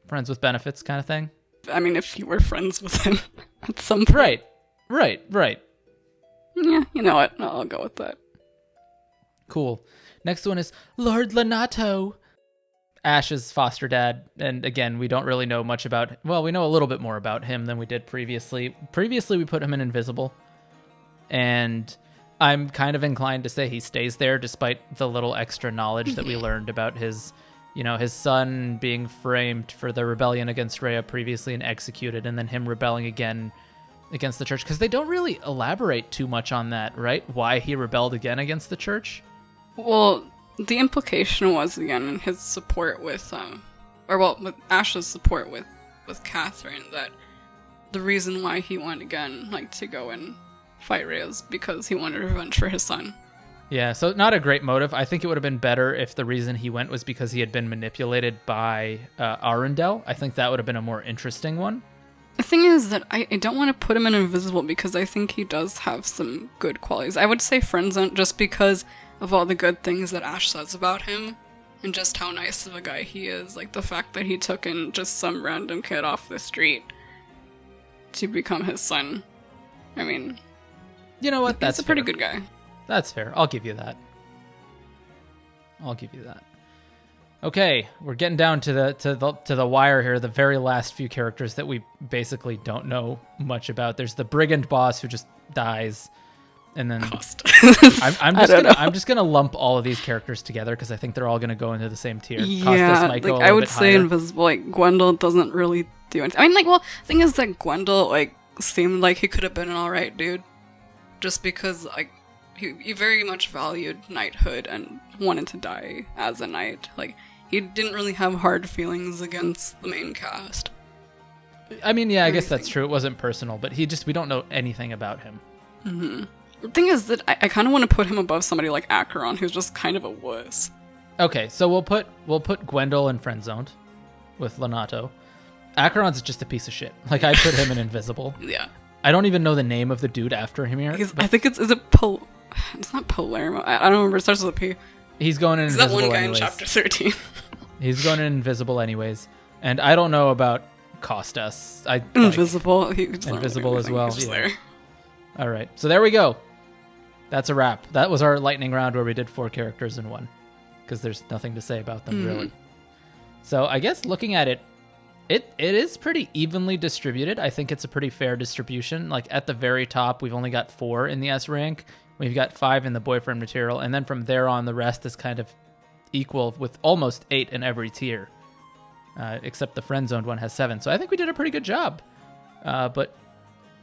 Friends with benefits kind of thing. I mean, if you were friends with him at some point. Right. Yeah, you know what? I'll go with that. Cool. Next one is Lord Lanato. Ashe's foster dad, and again, we don't really know much about... Well, we know a little bit more about him than we did previously. Previously, we put him in Invisible, and I'm kind of inclined to say he stays there despite the little extra knowledge that we learned about his son being framed for the rebellion against Rhea previously and executed, and then him rebelling again against the church, because they don't really elaborate too much on that, right? Why he rebelled again against the church? Well... The implication was, again, his support with Ashe's support with Catherine, that the reason why he went again, like, to go and fight Rhea is because he wanted revenge for his son. Yeah, so not a great motive. I think it would have been better if the reason he went was because he had been manipulated by Arundel. I think that would have been a more interesting one. The thing is that I don't want to put him in Invisible because I think he does have some good qualities. I would say Friendzone just because of all the good things that Ashe says about him, and just how nice of a guy he is. Like, the fact that he took in just some random kid off the street to become his son. I mean... You know what? That's a pretty good guy. That's fair. I'll give you that. Okay, we're getting down to the wire here, the very last few characters that we basically don't know much about. There's the brigand boss who just dies. And then I'm just gonna lump all of these characters together because I think they're all gonna go into the same tier. Yeah, like, I would say Invisible. Like, Gwendol doesn't really do anything. I mean, like, well, the thing is that Gwendol like seemed like he could have been an alright dude, just because like he very much valued knighthood and wanted to die as a knight. Like, he didn't really have hard feelings against the main cast. I mean, yeah, I guess that's true. It wasn't personal, but we don't know anything about him. Mm-hmm. The thing is that I kind of want to put him above somebody like Acheron, who's just kind of a wuss. Okay, so we'll put Gwendol in Friendzoned with Lanato. Acheron's just a piece of shit. Like, I put him in Invisible. Yeah. I don't even know the name of the dude after him here. I think it's not Palermo. I don't remember. It starts with a P. He's going in Invisible anyways. That one guy in Chapter 13. He's going in Invisible anyways. And I don't know about Costas. Invisible. Invisible as well. Yeah. There. All right. So there we go. That's a wrap. That was our lightning round where we did 4 characters in one, because there's nothing to say about them really. So I guess looking at it, it is pretty evenly distributed. I think it's a pretty fair distribution. Like, at the very top, we've only got 4 in the S rank, We've got 5 in the boyfriend material, and then from there on, the rest is kind of equal with almost 8 in every tier, except the friend-zoned one has 7. So I think we did a pretty good job. But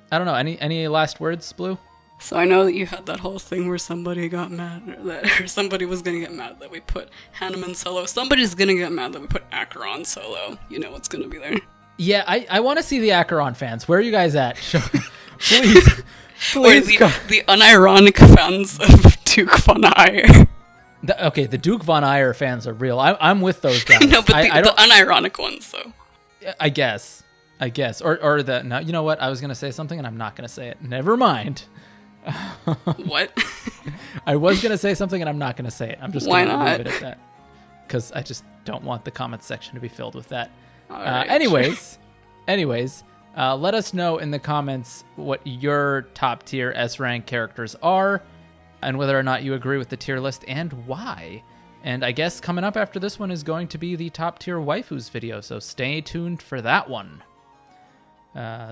I don't know. Any last words, Blue? So I know that you had that whole thing where somebody got mad, or somebody was gonna get mad that we put Hanuman solo. Somebody's gonna get mad that we put Acheron solo. You know what's gonna be there. Yeah, I want to see the Acheron fans. Where are you guys at? Please, please. The unironic fans of Duke von Eyre. Okay, the Duke von Eyre fans are real. I'm with those guys. No, but the unironic ones, though. I guess. Or the... No, you know what? I was going to say something, and I'm not going to say it. Never mind. What? I was going to say something, and I'm not going to say it. I'm just going to leave it at that. Because I just don't want the comments section to be filled with that. Right. Anyways, let us know in the comments what your top tier S-rank characters are, and whether or not you agree with the tier list and why. And I guess coming up after this one is going to be the top tier waifus video, so stay tuned for that one.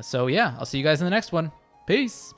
So yeah, I'll see you guys in the next one. Peace.